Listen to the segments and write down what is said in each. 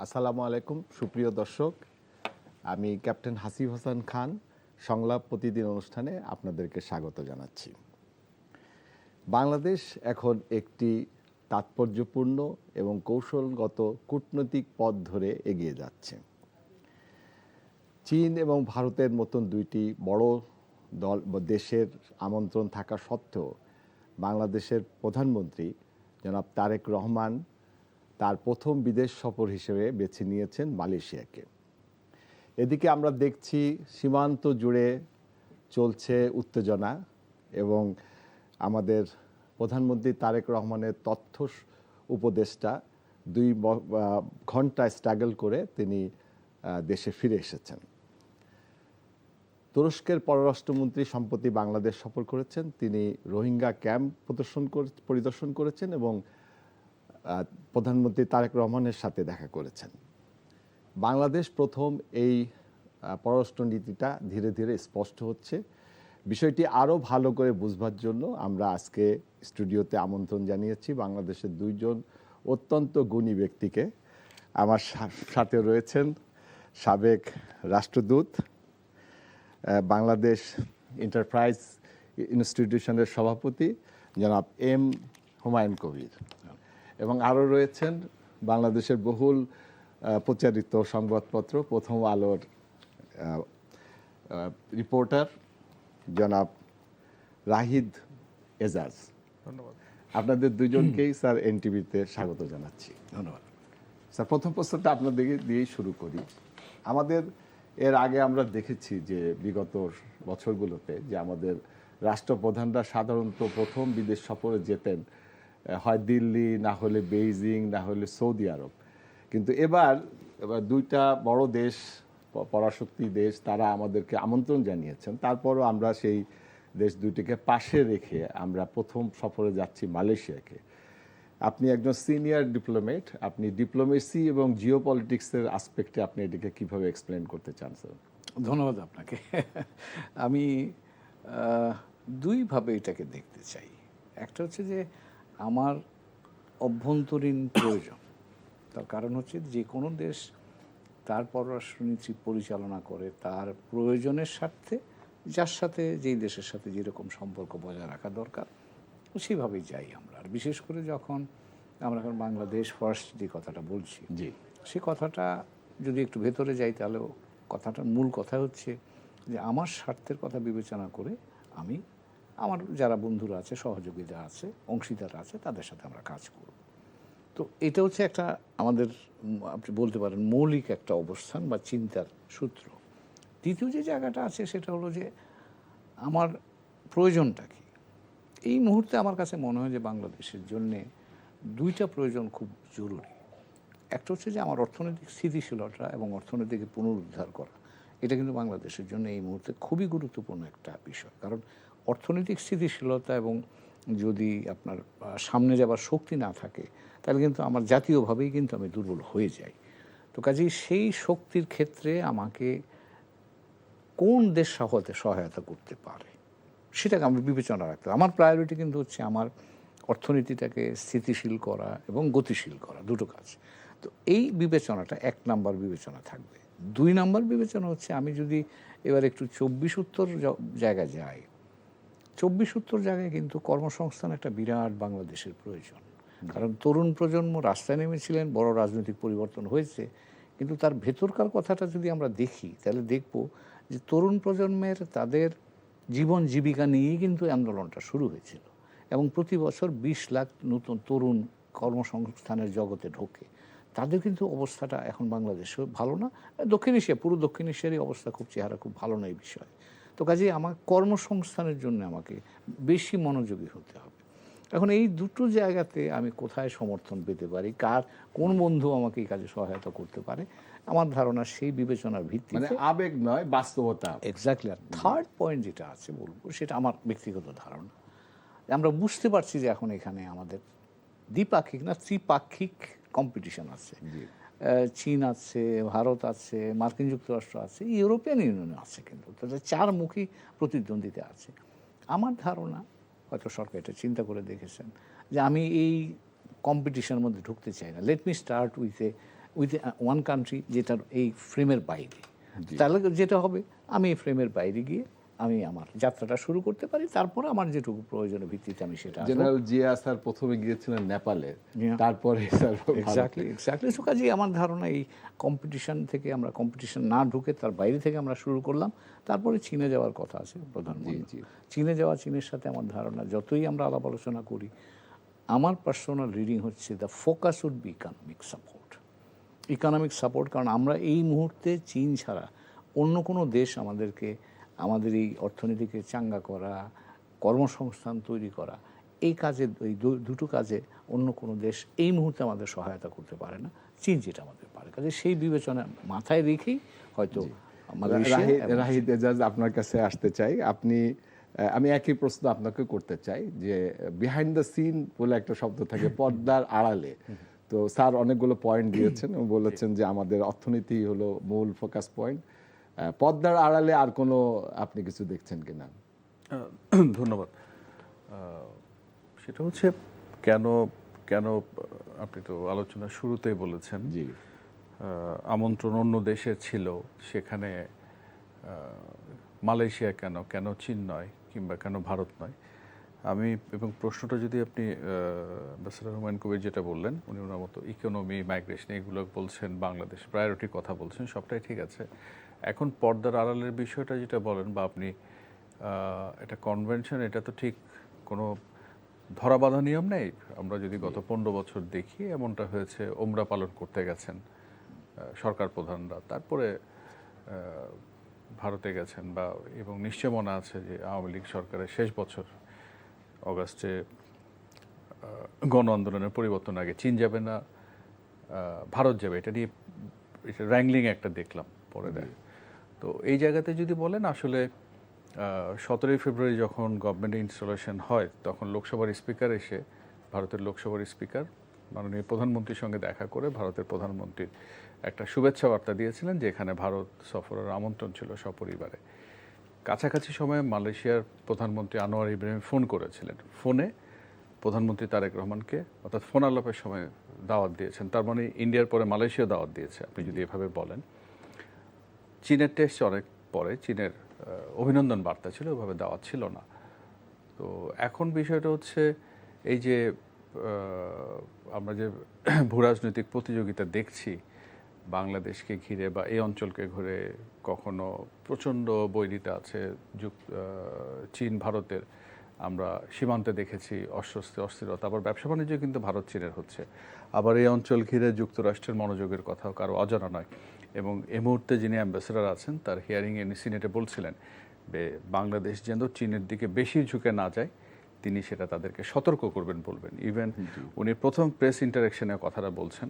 আসসালামু আলাইকুম সুপ্রিয় দর্শক, আমি ক্যাপ্টেন হাসিফ হাসান খান সংলাপ প্রতিদিন অনুষ্ঠানে আপনাদেরকে স্বাগত জানাচ্ছি। বাংলাদেশ এখন একটি তাৎপর্যপূর্ণ এবং কৌশলগত কূটনৈতিক পথ ধরে এগিয়ে যাচ্ছে। চীন এবং ভারতের মতন দুইটি বড় দল দেশের আমন্ত্রণ থাকা সত্ত্বেও বাংলাদেশের প্রধানমন্ত্রী জনাব তারেক রহমান তার প্রথম বিদেশ সফর হিসেবে বেছে নিয়েছেন মালয়েশিয়াকে। এদিকে আমরা দেখছি সীমান্ত জুড়ে চলছে উত্তেজনা এবং আমাদের প্রধানমন্ত্রী তারেক রহমানের তথ্য উপদেষ্টা 2 ঘন্টা স্ট্রাগল করে তিনি দেশে ফিরে এসেছেন। তুরস্কের পররাষ্ট্রমন্ত্রী সম্প্রতি বাংলাদেশ সফর করেছেন। তিনি রোহিঙ্গা ক্যাম্প পরিদর্শন করেছেন এবং প্রধানমন্ত্রী তারেক রহমানের সাথে দেখা করেছেন। বাংলাদেশ প্রথম এই পররাষ্ট্র নীতিটা ধীরে ধীরে স্পষ্ট হচ্ছে। বিষয়টি আরও ভালো করে বুঝবার জন্য আমরা আজকে স্টুডিওতে আমন্ত্রণ জানিয়েছি বাংলাদেশের 2 জন অত্যন্ত গুণী ব্যক্তিকে। আমার সাথে রয়েছেন সাবেক রাষ্ট্রদূত, বাংলাদেশ এন্টারপ্রাইজ ইনস্টিটিউশনের সভাপতি জনাব এম হুমায়ুন কবির, এবং আরও রয়েছেন বাংলাদেশের বহুল প্রচারিত সংবাদপত্র প্রথম আলোর রিপোর্টার জনাব রাহিদ এজাজ। ধন্যবাদ। আপনাদের 2 জনকেই স্যার এনটিভিতে স্বাগত জানাচ্ছি। ধন্যবাদ স্যার, প্রথম প্রশ্নটা আপনাদের দিয়েই শুরু করি। আমাদের এর আগে আমরা দেখেছি যে বিগত বছরগুলোতে যে আমাদের রাষ্ট্রপ্রধানরা সাধারণত প্রথম বিদেশ সফরে যেতেন হয় দিল্লি, না হলে বেইজিং, না হলে সৌদি আরব। কিন্তু এবার 2টা বড় দেশ, পরাশক্তি দেশ, তারা আমাদেরকে আমন্ত্রণ জানিয়েছেন। তারপরও আমরা সেই দেশ 2টিকে পাশে রেখে আমরা প্রথম সফরে যাচ্ছি মালয়েশিয়াকে। আপনি একজন সিনিয়র ডিপ্লোমেট, আপনি ডিপ্লোমেসি এবং জিও পলিটিক্সের আসপেক্টে আপনি এটিকে কীভাবে এক্সপ্লেন করতে চান স্যার? ধন্যবাদ আপনাকে। আমি দুইভাবে এটাকে দেখতে চাই। একটা হচ্ছে যে আমার অভ্যন্তরীণ প্রয়োজন। তার কারণ হচ্ছে যে কোনো দেশ তার পররাষ্ট্রনীতি পরিচালনা করে তার প্রয়োজনের স্বার্থে, যার সাথে যেই দেশের সাথে যেরকম সম্পর্ক বজায় রাখা দরকার সেভাবেই যাই আমরা। আর বিশেষ করে যখন আমরা এখন বাংলাদেশ ফার্স্ট যে কথাটা বলছি, জি, সে কথাটা যদি একটু ভেতরে যাই তাহলে কথাটার মূল কথা হচ্ছে যে আমার স্বার্থের কথা বিবেচনা করে আমি আমার যারা বন্ধুরা আছে, সহযোগীরা আছে, অংশীদার আছে, তাদের সাথে আমরা কাজ করব। তো এটা হচ্ছে একটা আমাদের আপনি বলতে পারেন মৌলিক একটা অবস্থান বা চিন্তার সূত্র। দ্বিতীয় যে জায়গাটা আছে সেটা হলো যে আমার প্রয়োজনটা কি। এই মুহূর্তে আমার কাছে মনে হয় যে বাংলাদেশের জন্যে 2টা প্রয়োজন খুব জরুরি। একটা হচ্ছে যে আমার অর্থনৈতিক স্থিতিশীলতা এবং অর্থনীতিকে পুনরুদ্ধার করা। এটা কিন্তু বাংলাদেশের জন্য এই মুহূর্তে খুবই গুরুত্বপূর্ণ একটা বিষয়। কারণ অর্থনৈতিক স্থিতিশীলতা এবং যদি আপনার সামনে যাবার শক্তি না থাকে তাহলে কিন্তু আমার জাতীয়ভাবেই কিন্তু আমি দুর্বল হয়ে যাই। তো কাজেই সেই শক্তির ক্ষেত্রে আমাকে কোন দেশ সহায়তা করতে পারে সেটাকে আমরা বিবেচনা রাখতে হবে। আমার প্রায়োরিটি কিন্তু হচ্ছে আমার অর্থনীতিটাকে স্থিতিশীল করা এবং গতিশীল করা, 2টো কাজ। তো এই বিবেচনাটা 1 নাম্বার বিবেচনা থাকবে। 2 নাম্বার বিবেচনা হচ্ছে আমি যদি এবার একটু 24 উত্তর জায়গায় যাই, 24 উত্তর জায়গায় কিন্তু কর্মসংস্থান একটা বিরাট বাংলাদেশের প্রয়োজন। কারণ তরুণ প্রজন্ম রাস্তায় নেমেছিলেন, বড় রাজনৈতিক পরিবর্তন হয়েছে, কিন্তু তার ভেতরকার কথাটা যদি আমরা দেখি তাহলে দেখব যে তরুণ প্রজন্মের তাদের জীবন জীবিকা নিয়েই কিন্তু আন্দোলনটা শুরু হয়েছিল এবং প্রতি বছর 20 লাখ নতুন তরুণ কর্মসংস্থানের জগতে ঢোকে। তাদের কিন্তু অবস্থাটা এখন বাংলাদেশেও ভালো না, দক্ষিণ এশিয়া, পুরো দক্ষিণ এশিয়ারই অবস্থা খুব চেহারা খুব ভালো না এই বিষয়ে। তো কাজেই আমার কর্মসংস্থানের জন্য আমাকে বেশি মনোযোগী হতে হবে। এখন এই 2টো জায়গাতে আমি কোথায় সমর্থন পেতে পারি, কোন বন্ধু আমাকে এই কাজে সহায়তা করতে পারে, আমার ধারণা সেই বিবেচনার ভিত্তিতে, মানে আবেগ নয়, বাস্তবতা। এক্স্যাক্টলি। আর থার্ড পয়েন্ট যেটা আছে বলবো, সেটা আমার ব্যক্তিগত ধারণা। আমরা বুঝতে পারছি যে এখন এখানে আমাদের দ্বিপাক্ষিক না ত্রিপাক্ষিক কম্পিটিশন আছে। চীন আছে, ভারত আছে, মার্কিন যুক্তরাষ্ট্র আছে, ইউরোপিয়ান ইউনিয়ন আছে, কিন্তু তাদের 4মুখী প্রতিদ্বন্দ্বিতা আছে। আমার ধারণা, হয়তো সরকার এটা চিন্তা করে দেখেছেন, যে আমি এই কম্পিটিশনের মধ্যে ঢুকতে চাই না। Let me start with A with one country, যেটার এই ফ্রেমের বাইরে। তাহলে যেটা হবে, আমি এই ফ্রেমের বাইরে গিয়ে আমি আমার যাত্রাটা শুরু করতে পারি, তারপরে আমার যেটুকু প্রয়োজনের ভিত্তিতে আমি সেটা জেনারেল জিয়া স্যার প্রথমে গিয়েছিলেন নেপালে, তারপরে স্যার এক্স্যাক্টলি। সো কাজেই আমার ধারণা এই কম্পিটিশন থেকে আমরা কম্পিটিশন না ঢুকে তার বাইরে থেকে আমরা শুরু করলাম। তারপরে চীনে যাওয়ার কথা আছে প্রধানমন্ত্রী, চীনে যাওয়া, চীনের সাথে আমার ধারণা যতই আমরা আলাপ আলোচনা করি, আমার পার্সোনাল রিডিং হচ্ছে the focus would be economic support. কারণ আমরা এই মুহূর্তে চীন ছাড়া অন্য কোনো দেশ আমাদেরকে, আমাদের এই অর্থনীতিকে চাঙ্গা করা, কর্মসংস্থান তৈরি করা, এই কাজে, এই দুটো কাজে অন্য কোনো দেশ এই মুহূর্তে আমাদের সহায়তা করতে পারে না, চীন যেটা আমাদের পারে। কাজে সেই বিবেচনা মাথায় রেখেই হয়তো রাহিদ এজাজ আপনার কাছে আসতে চাই। আমি একই প্রশ্ন আপনাকে করতে চাই যে বিহাইন্ড দ্য সিন বলে একটা শব্দ থাকে, পর্দার আড়ালে। তো স্যার অনেকগুলো পয়েন্ট দিয়েছেন এবং বলেছেন যে আমাদের অর্থনীতি হলো মূল ফোকাস পয়েন্ট। পর্দার আড়ালে আর কোনো আপনি কিছু দেখছেন কিনা? ধন্যবাদ। সেটা হচ্ছে কেন কেন আপনি তো আলোচনা শুরুতেই বলেছেন, জি, আমন্ত্রণ অন্য দেশের ছিল, সেখানে মালয়েশিয়া কেন, কেন চীন নয়, কিংবা কেন ভারত নয়। আমি এবং প্রশ্নটা যদি আপনি ব্যারিস্টার হুমায়ুন কবির যেটা বললেন, উনি ওনার মতো ইকোনমি, মাইগ্রেশন এগুলো বলছেন, বাংলাদেশ প্রায়োরিটির কথা বলছেন, সবটাই ঠিক আছে। এখন পর্দার আড়ালের বিষয়টা যেটা বলেন, বা আপনি এটা কনভেনশন, এটা তো ঠিক কোনো ধরাবাঁধা নিয়ম নেই। আমরা যদি গত 15 বছর দেখি, এমনটা হয়েছে, ওমরা পালন করতে গেছেন সরকার প্রধানরা, তারপরে ভারতে গেছেন, বা এবং নিশ্চয় মনে আছে যে আওয়ামী লীগ সরকারের শেষ বছর অগাস্টে গণ আন্দোলনের পরিবর্তন আগে চীন যাবে না ভারত যাবে, এটা নিয়ে এটা র্যাঙ্গলিং একটা দেখলাম পরে দেয়। তো এই জায়গাতে যদি বলেন, আসলে 17ই ফেব্রুয়ারি যখন গভর্নমেন্ট ইনস্টলেশন হয়, তখন লোকসভার স্পিকার এসে, ভারতের লোকসভার স্পিকার মাননীয় প্রধানমন্ত্রীর সঙ্গে দেখা করে ভারতের প্রধানমন্ত্রীর একটা শুভেচ্ছা বার্তা দিয়েছিলেন, যে এখানে ভারত সফরের আমন্ত্রণ ছিল সপরিবারে। কাছাকাছি সময়ে মালয়েশিয়ার প্রধানমন্ত্রী আনোয়ার ইব্রাহিম ফোন করেছিলেন, ফোনে প্রধানমন্ত্রী তারেক রহমানকে, অর্থাৎ ফোন আলাপের সময় দাওয়াত দিয়েছেন। তার মানে ইন্ডিয়ার পরে মালয়েশিয়া দাওয়াত দিয়েছে, আপনি যদি এভাবে বলেন। চীনের টেস্ট অনেক পরে, চীনের অভিনন্দন বার্তা ছিল, ওইভাবে দাওয়াত ছিল না। তো এখন বিষয়টা হচ্ছে এই যে আমরা যে ভূরাজনৈতিক প্রতিযোগিতা দেখছি বাংলাদেশকে ঘিরে বা এই অঞ্চলকে ঘিরে, কখনো প্রচণ্ড বৈরিতা আছে চীন ভারতের, আমরা সীমান্তে দেখেছি অস্থিরতা, আবার ব্যবসা বাণিজ্য কিন্তু ভারত চীনের হচ্ছে, আবার এই অঞ্চল ঘিরে যুক্তরাষ্ট্রের মনোযোগের কথাও কারো অজানা নয়। এবং এই মুহূর্তে যিনি অ্যাম্বাসেডর আছেন, তার হিয়ারিংয়ে সিনেটে বলছিলেন যে বাংলাদেশ যেন চীনের দিকে বেশি ঝুঁকে না যায়, তিনি সেটা তাদেরকে সতর্ক করবেন, বলবেন। ইভেন উনি প্রথম প্রেস ইন্টারাকশনে কথাটা বলছেন,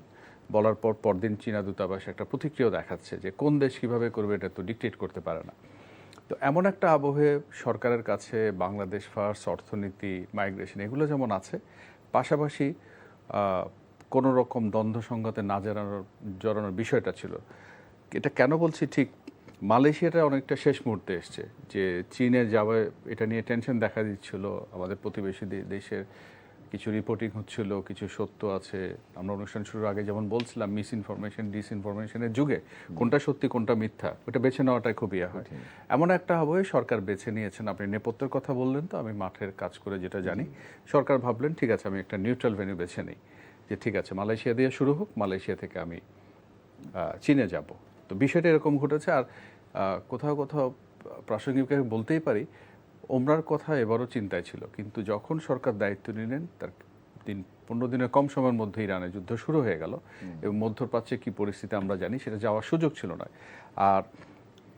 বলার পর পরদিন চীনা দূতাবাস একটা প্রতিক্রিয়া দেখাচ্ছে যে কোন দেশ কীভাবে করবে এটা তো ডিকটেট করতে পারে না। তো এমন একটা আবহে সরকারের কাছে বাংলাদেশ ফার্স্ট, অর্থনীতি, মাইগ্রেশন এগুলো যেমন আছে, পাশাপাশি কোনো রকম দ্বন্দ্ব সংঘাতে না জড়ানোর বিষয়টা ছিল। এটা কেন বলছি, ঠিক মালয়েশিয়াটা অনেকটা শেষ মুহূর্তে এসছে, যে চীনে যাবে এটা নিয়ে টেনশন দেখা দিচ্ছিল, আমাদের প্রতিবেশী দেশের কিছু রিপোর্টিং হচ্ছিল, কিছু সত্য আছে। আমরা অনুষ্ঠান শুরুর আগে যেমন বলছিলাম, মিস ইনফরমেশন, ডিসইনফরমেশনের যুগে কোনটা সত্যি কোনটা মিথ্যা, ওটা বেছে নেওয়াটাই খুব হয়। এমন একটা আবহে সরকার বেছে নিয়েছেন। আপনি নেপথ্যের কথা বললেন, তো আমি মাঠের কাজ করে যেটা জানি, সরকার ভাবলেন ঠিক আছে, আমি একটা নিউট্রাল ভেন্যু বেছে নিই, যে ঠিক আছে মালয়েশিয়া দিয়ে শুরু হোক, মালয়েশিয়া থেকে আমি চীনে যাব। তো বিষয়টা এরকম ঘটেছে। আর কোথাও কোথাও প্রাসঙ্গিকভাবে বলতেই পারি, ওমরার কথা এবারও চিন্তায় ছিল, কিন্তু যখন সরকার দায়িত্ব নিলেন, তার 15 দিনের কম সময়ের মধ্যে ইরানে যুদ্ধ শুরু হয়ে গেল, এবং মধ্যপ্রাচ্যে কী পরিস্থিতি আমরা জানি, সেটা যাওয়ার সুযোগ ছিল না। আর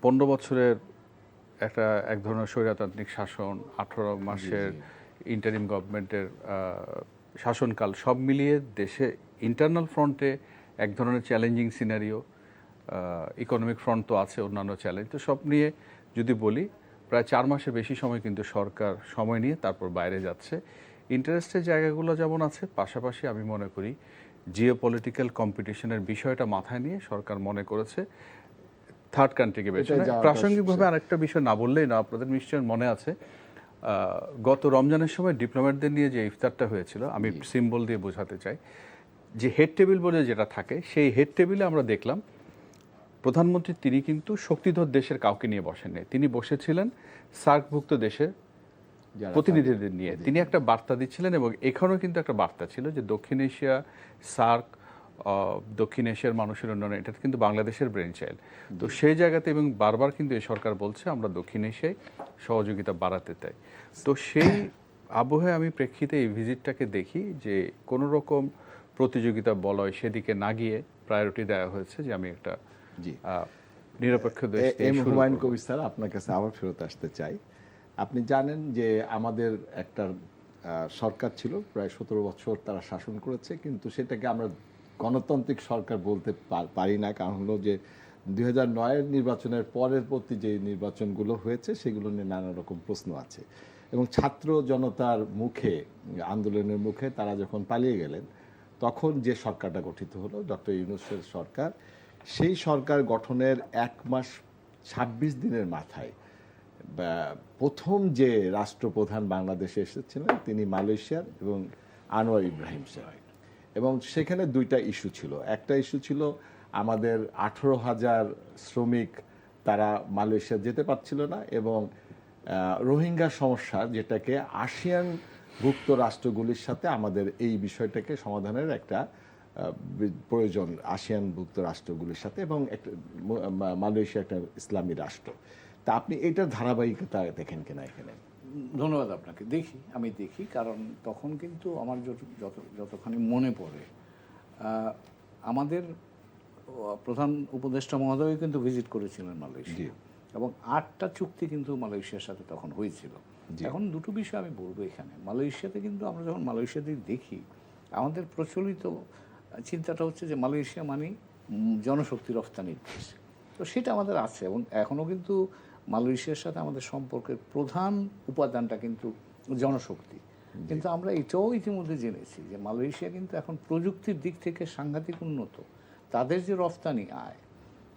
15 বছরের এক ধরনের স্বৈরতান্ত্রিক শাসন, 18 মাসের ইন্টারিম গভর্নমেন্টের শাসনকাল, সব মিলিয়ে দেশে ইন্টারনাল ফ্রন্টে এক ধরনের চ্যালেঞ্জিং সিনারিও, ইকোনমিক ফ্রন্ট তো আছে, অন্যান্য চ্যালেঞ্জ, তো সব নিয়ে যদি বলি, প্রায় 4 মাসের বেশি সময় কিন্তু সরকার সময় নিয়ে তারপর বাইরে যাচ্ছে। ইন্টারেস্টের জায়গাগুলো যেমন আছে, পাশাপাশি আমি মনে করি জিও পলিটিক্যাল কম্পিটিশনের বিষয়টা মাথায় নিয়ে সরকার মনে করেছে থার্ড কান্ট্রিকে বেছে নেয়। প্রাসঙ্গিকভাবে আরেকটা বিষয় না বললেই না, আপনাদের নিশ্চয় মনে আছে গত রমজানের সময় ডিপ্লোম্যাটদের নিয়ে যে ইফতারটা হয়েছিল, আমি সিম্বল দিয়ে বোঝাতে চাই, যে হেড টেবিল বলে যেটা থাকে সেই হেড টেবিলে আমরা দেখলাম প্রধানমন্ত্রী তিনি কিন্তু শক্তিধর দেশের কাউকে নিয়ে বসেননি, তিনি বসেছিলেন সার্কভুক্ত দেশের যারা প্রতিনিধিদের নিয়ে। তিনি একটা বার্তা দিচ্ছিলেন এবং এখানেও কিন্তু একটা বার্তা ছিল যে দক্ষিণ এশিয়া, সার্ক, দক্ষিণ এশিয়ার মানুষের উন্নয়ন, এটা কিন্তু বাংলাদেশের ব্রেন চাইল্ড। তো সেই জায়গাতে এবং বারবার কিন্তু এই সরকার বলছে আমরা দক্ষিণ এশিয়ায় সহযোগিতা বাড়াতে চাই। তো সেই আবহে আমি প্রেক্ষিতে এই ভিজিটটাকে দেখি যে কোনো রকম প্রতিযোগিতা বলয় সেদিকে না গিয়ে প্রায়োরিটি দেওয়া হয়েছে যে আমি একটা জি নিরপেক্ষ দেশ দিয়ে এম শুরু হুমায়ুন করব। কবির স্যার, আপনার কাছে আবার ফেরত আসতে চাই। আপনি জানেন যে আমাদের একটা সরকার ছিল প্রায় 17 বছর তারা শাসন করেছে, কিন্তু সেটাকে আমরা গণতান্ত্রিক সরকার বলতে পারি না। কারণ হলো যে 2009-এর নির্বাচনের পরের প্রতি যে নির্বাচনগুলো হয়েছে সেগুলো নিয়ে নানা রকম প্রশ্ন আছে এবং ছাত্র জনতার মুখে, আন্দোলনের মুখে তারা যখন পালিয়ে গেলেন তখন যে সরকারটা গঠিত হলো ডক্টর ইউনূসের সরকার, সেই সরকার গঠনের 1 মাস 26 দিনের মাথায় প্রথম যে রাষ্ট্রপ্রধান বাংলাদেশে এসেছিলেন তিনি মালয়েশিয়ার এবং আনোয়ার ইব্রাহিম সাহেব। এবং সেখানে দুইটা ইস্যু ছিল। একটা ইস্যু ছিল আমাদের 18,000 শ্রমিক তারা মালয়েশিয়া যেতে পারছিল না এবং রোহিঙ্গা সমস্যা, যেটাকে আসিয়ান ভুক্ত রাষ্ট্রগুলির সাথে আমাদের এই বিষয়টাকে সমাধানের একটা প্রয়োজন আসিয়ান ভুক্ত রাষ্ট্রগুলির সাথে, এবং একটা মালয়েশিয়া একটা ইসলামী রাষ্ট্র। তা আপনি এটার ধারাবাহিকতা দেখেন কিনা এখানে? ধন্যবাদ আপনাকে। আমি দেখি, কারণ তখন কিন্তু আমার যতখানি মনে পড়ে আমাদের প্রধান উপদেষ্টা মহোদয় কিন্তু ভিজিট করেছিলেন মালয়েশিয়া এবং 8টা চুক্তি কিন্তু মালয়েশিয়ার সাথে তখন হয়েছিল। এখন দুটো বিষয় আমি বলবো এখানে। মালয়েশিয়াতে কিন্তু আমরা যখন মালয়েশিয়াতে দেখি, আমাদের প্রচলিত চিন্তাটা হচ্ছে যে মালয়েশিয়া মানে জনশক্তি রফতানির দেশ। তো সেটা আমাদের আছে এবং এখনও কিন্তু মালয়েশিয়ার সাথে আমাদের সম্পর্কের প্রধান উপাদানটা কিন্তু জনশক্তি। কিন্তু আমরা এটাও ইতিমধ্যে জেনেছি যে মালয়েশিয়া কিন্তু এখন প্রযুক্তির দিক থেকে সাংঘাতিক উন্নত। তাদের যে রফতানি আয়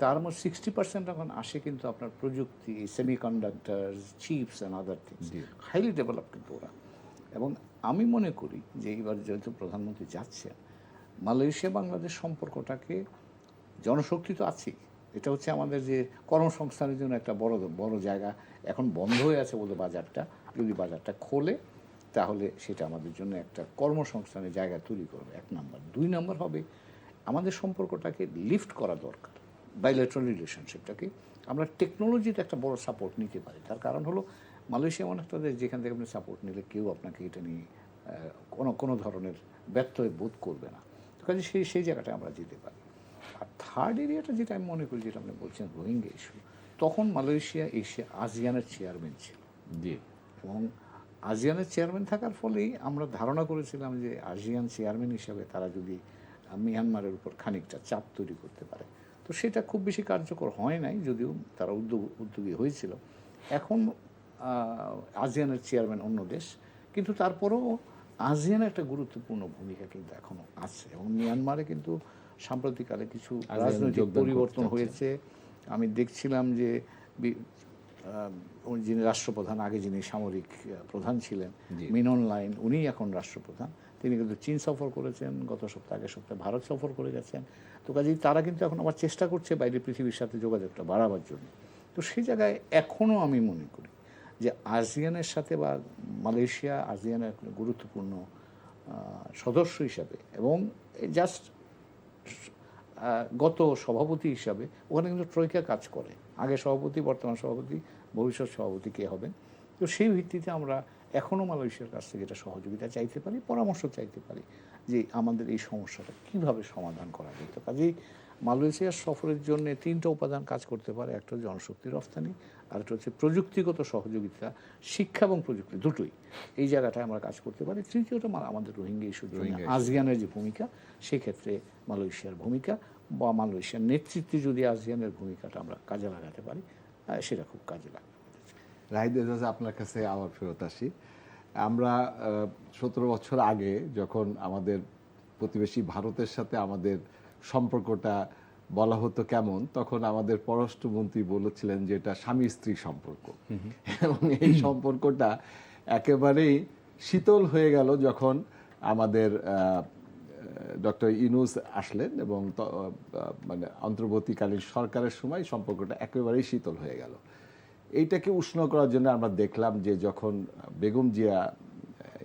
তার মধ্যে 60% এখন আসে কিন্তু আপনার প্রযুক্তি, semiconductors, chips and other things, highly develop কিন্তু ওরা। এবং আমি মনে করি যে এইবার যেহেতু প্রধানমন্ত্রী যাচ্ছেন, মালয়েশিয়া বাংলাদেশ সম্পর্কটাকে, জনশক্তি তো আছেই, এটা হচ্ছে আমাদের যে কর্মসংস্থানের জন্য একটা বড় জায়গা। এখন বন্ধ হয়ে আছে বলে বাজারটা, যদি বাজারটা খোলে তাহলে সেটা আমাদের জন্য একটা কর্মসংস্থানের জায়গা তৈরি করবে, 1 নাম্বার। 2 নাম্বার হবে আমাদের সম্পর্কটাকে লিফট করা দরকার, বাইলেটারাল রিলেশনশিপটাকে। আমরা টেকনোলজিতে একটা বড় সাপোর্ট নিতে পারি। তার কারণ হলো মালয়েশিয়া এমন একটা দেশ যেখান থেকে আপনি সাপোর্ট নিলে কেউ আপনাকে এটা নিয়ে কোনো ধরনের ব্যর্থ বোধ করবে না। তো কাজে সেই জায়গাটায় আমরা যেতে পারি। আর থার্ড এরিয়াটা যেটা আমি মনে করি, যেটা আপনি বলছেন রোহিঙ্গা ইস্যু, তখন মালয়েশিয়া আসিয়ানের চেয়ারম্যান ছিল। এবং আসিয়ানের চেয়ারম্যান থাকার ফলেই আমরা ধারণা করেছিলাম যে আসিয়ান চেয়ারম্যান হিসাবে তারা যদি মিয়ানমারের উপর খানিকটা চাপ তৈরি করতে পারে। তো সেটা খুব বেশি কার্যকর হয় নাই, যদিও তারা উদ্যোগী হয়েছিল। এখন আসিয়ানের চেয়ারম্যান অন্য দেশ, কিন্তু তারপরেও আসিয়ানের একটা গুরুত্বপূর্ণ ভূমিকা কিন্তু এখনও আছে। এবং মিয়ানমারে কিন্তু সাম্প্রতিককালে কিছু রাজনৈতিক পরিবর্তন হয়েছে। আমি দেখছিলাম যে যিনি রাষ্ট্রপ্রধান, আগে যিনি সামরিক প্রধান ছিলেন মিন অং লাইং, উনি এখন রাষ্ট্রপ্রধান। তিনি কিন্তু চীন সফর করেছেন, গত আগের সপ্তাহে ভারত সফর করে গেছেন। তো কাজেই তারা কিন্তু এখন আবার চেষ্টা করছে বাইরে পৃথিবীর সাথে যোগাযোগটা বাড়াবার জন্য। তো সেই জায়গায় এখনও আমি মনে করি যে আসিয়ানের সাথে বা মালয়েশিয়া আসিয়ানের গুরুত্বপূর্ণ সদস্য হিসাবে এবং জাস্ট গত সভাপতি হিসাবে ওখানে কিন্তু ট্রয়কা কাজ করে। আগে সভাপতি, বর্তমান সভাপতি, ভবিষ্যৎ সভাপতি কে হবেন। তো সেই ভিত্তিতে আমরা এখনও মালয়েশিয়ার কাছ থেকে এটা সহযোগিতা চাইতে পারি, পরামর্শ চাইতে পারি যে আমাদের এই সমস্যাটা কীভাবে সমাধান করা যেত। কাজেই মালয়েশিয়ার সফরের জন্য 3টা উপাদান কাজ করতে পারে। একটা জনশক্তি রফতানি, আর একটা হচ্ছে প্রযুক্তিগত সহযোগিতা, শিক্ষা এবং প্রযুক্তি দুটোই এই জায়গাটায় আমরা কাজ করতে পারি। তৃতীয়টা আমাদের রোহিঙ্গা ইস্যুর জন্য আসিয়ানের যে ভূমিকা, সেক্ষেত্রে মালয়েশিয়ার ভূমিকা বা মালয়েশিয়ার নেতৃত্বে যদি আসিয়ানের ভূমিকাটা আমরা কাজে লাগাতে পারি, সেটা খুব কাজে লাগবে। রাহিদ এজাজ, আপনার কাছে আবার ফেরত আসি। আমরা 17 বছর আগে যখন আমাদের প্রতিবেশী ভারতের সাথে আমাদের সম্পর্কটা বলা হতো কেমন, তখন আমাদের পররাষ্ট্রমন্ত্রী বলেছিলেন যে এটা স্বামী স্ত্রী সম্পর্ক। এবং এই সম্পর্কটা একেবারেই শীতল হয়ে গেল যখন আমাদের ডক্টর ইউনূস আসলেন এবং মানে অন্তর্বর্তীকালীন সরকারের সময় সম্পর্কটা একেবারেই শীতল হয়ে গেল। এইটাকে উষ্ণ করার জন্য আমরা দেখলাম যে যখন বেগম জিয়া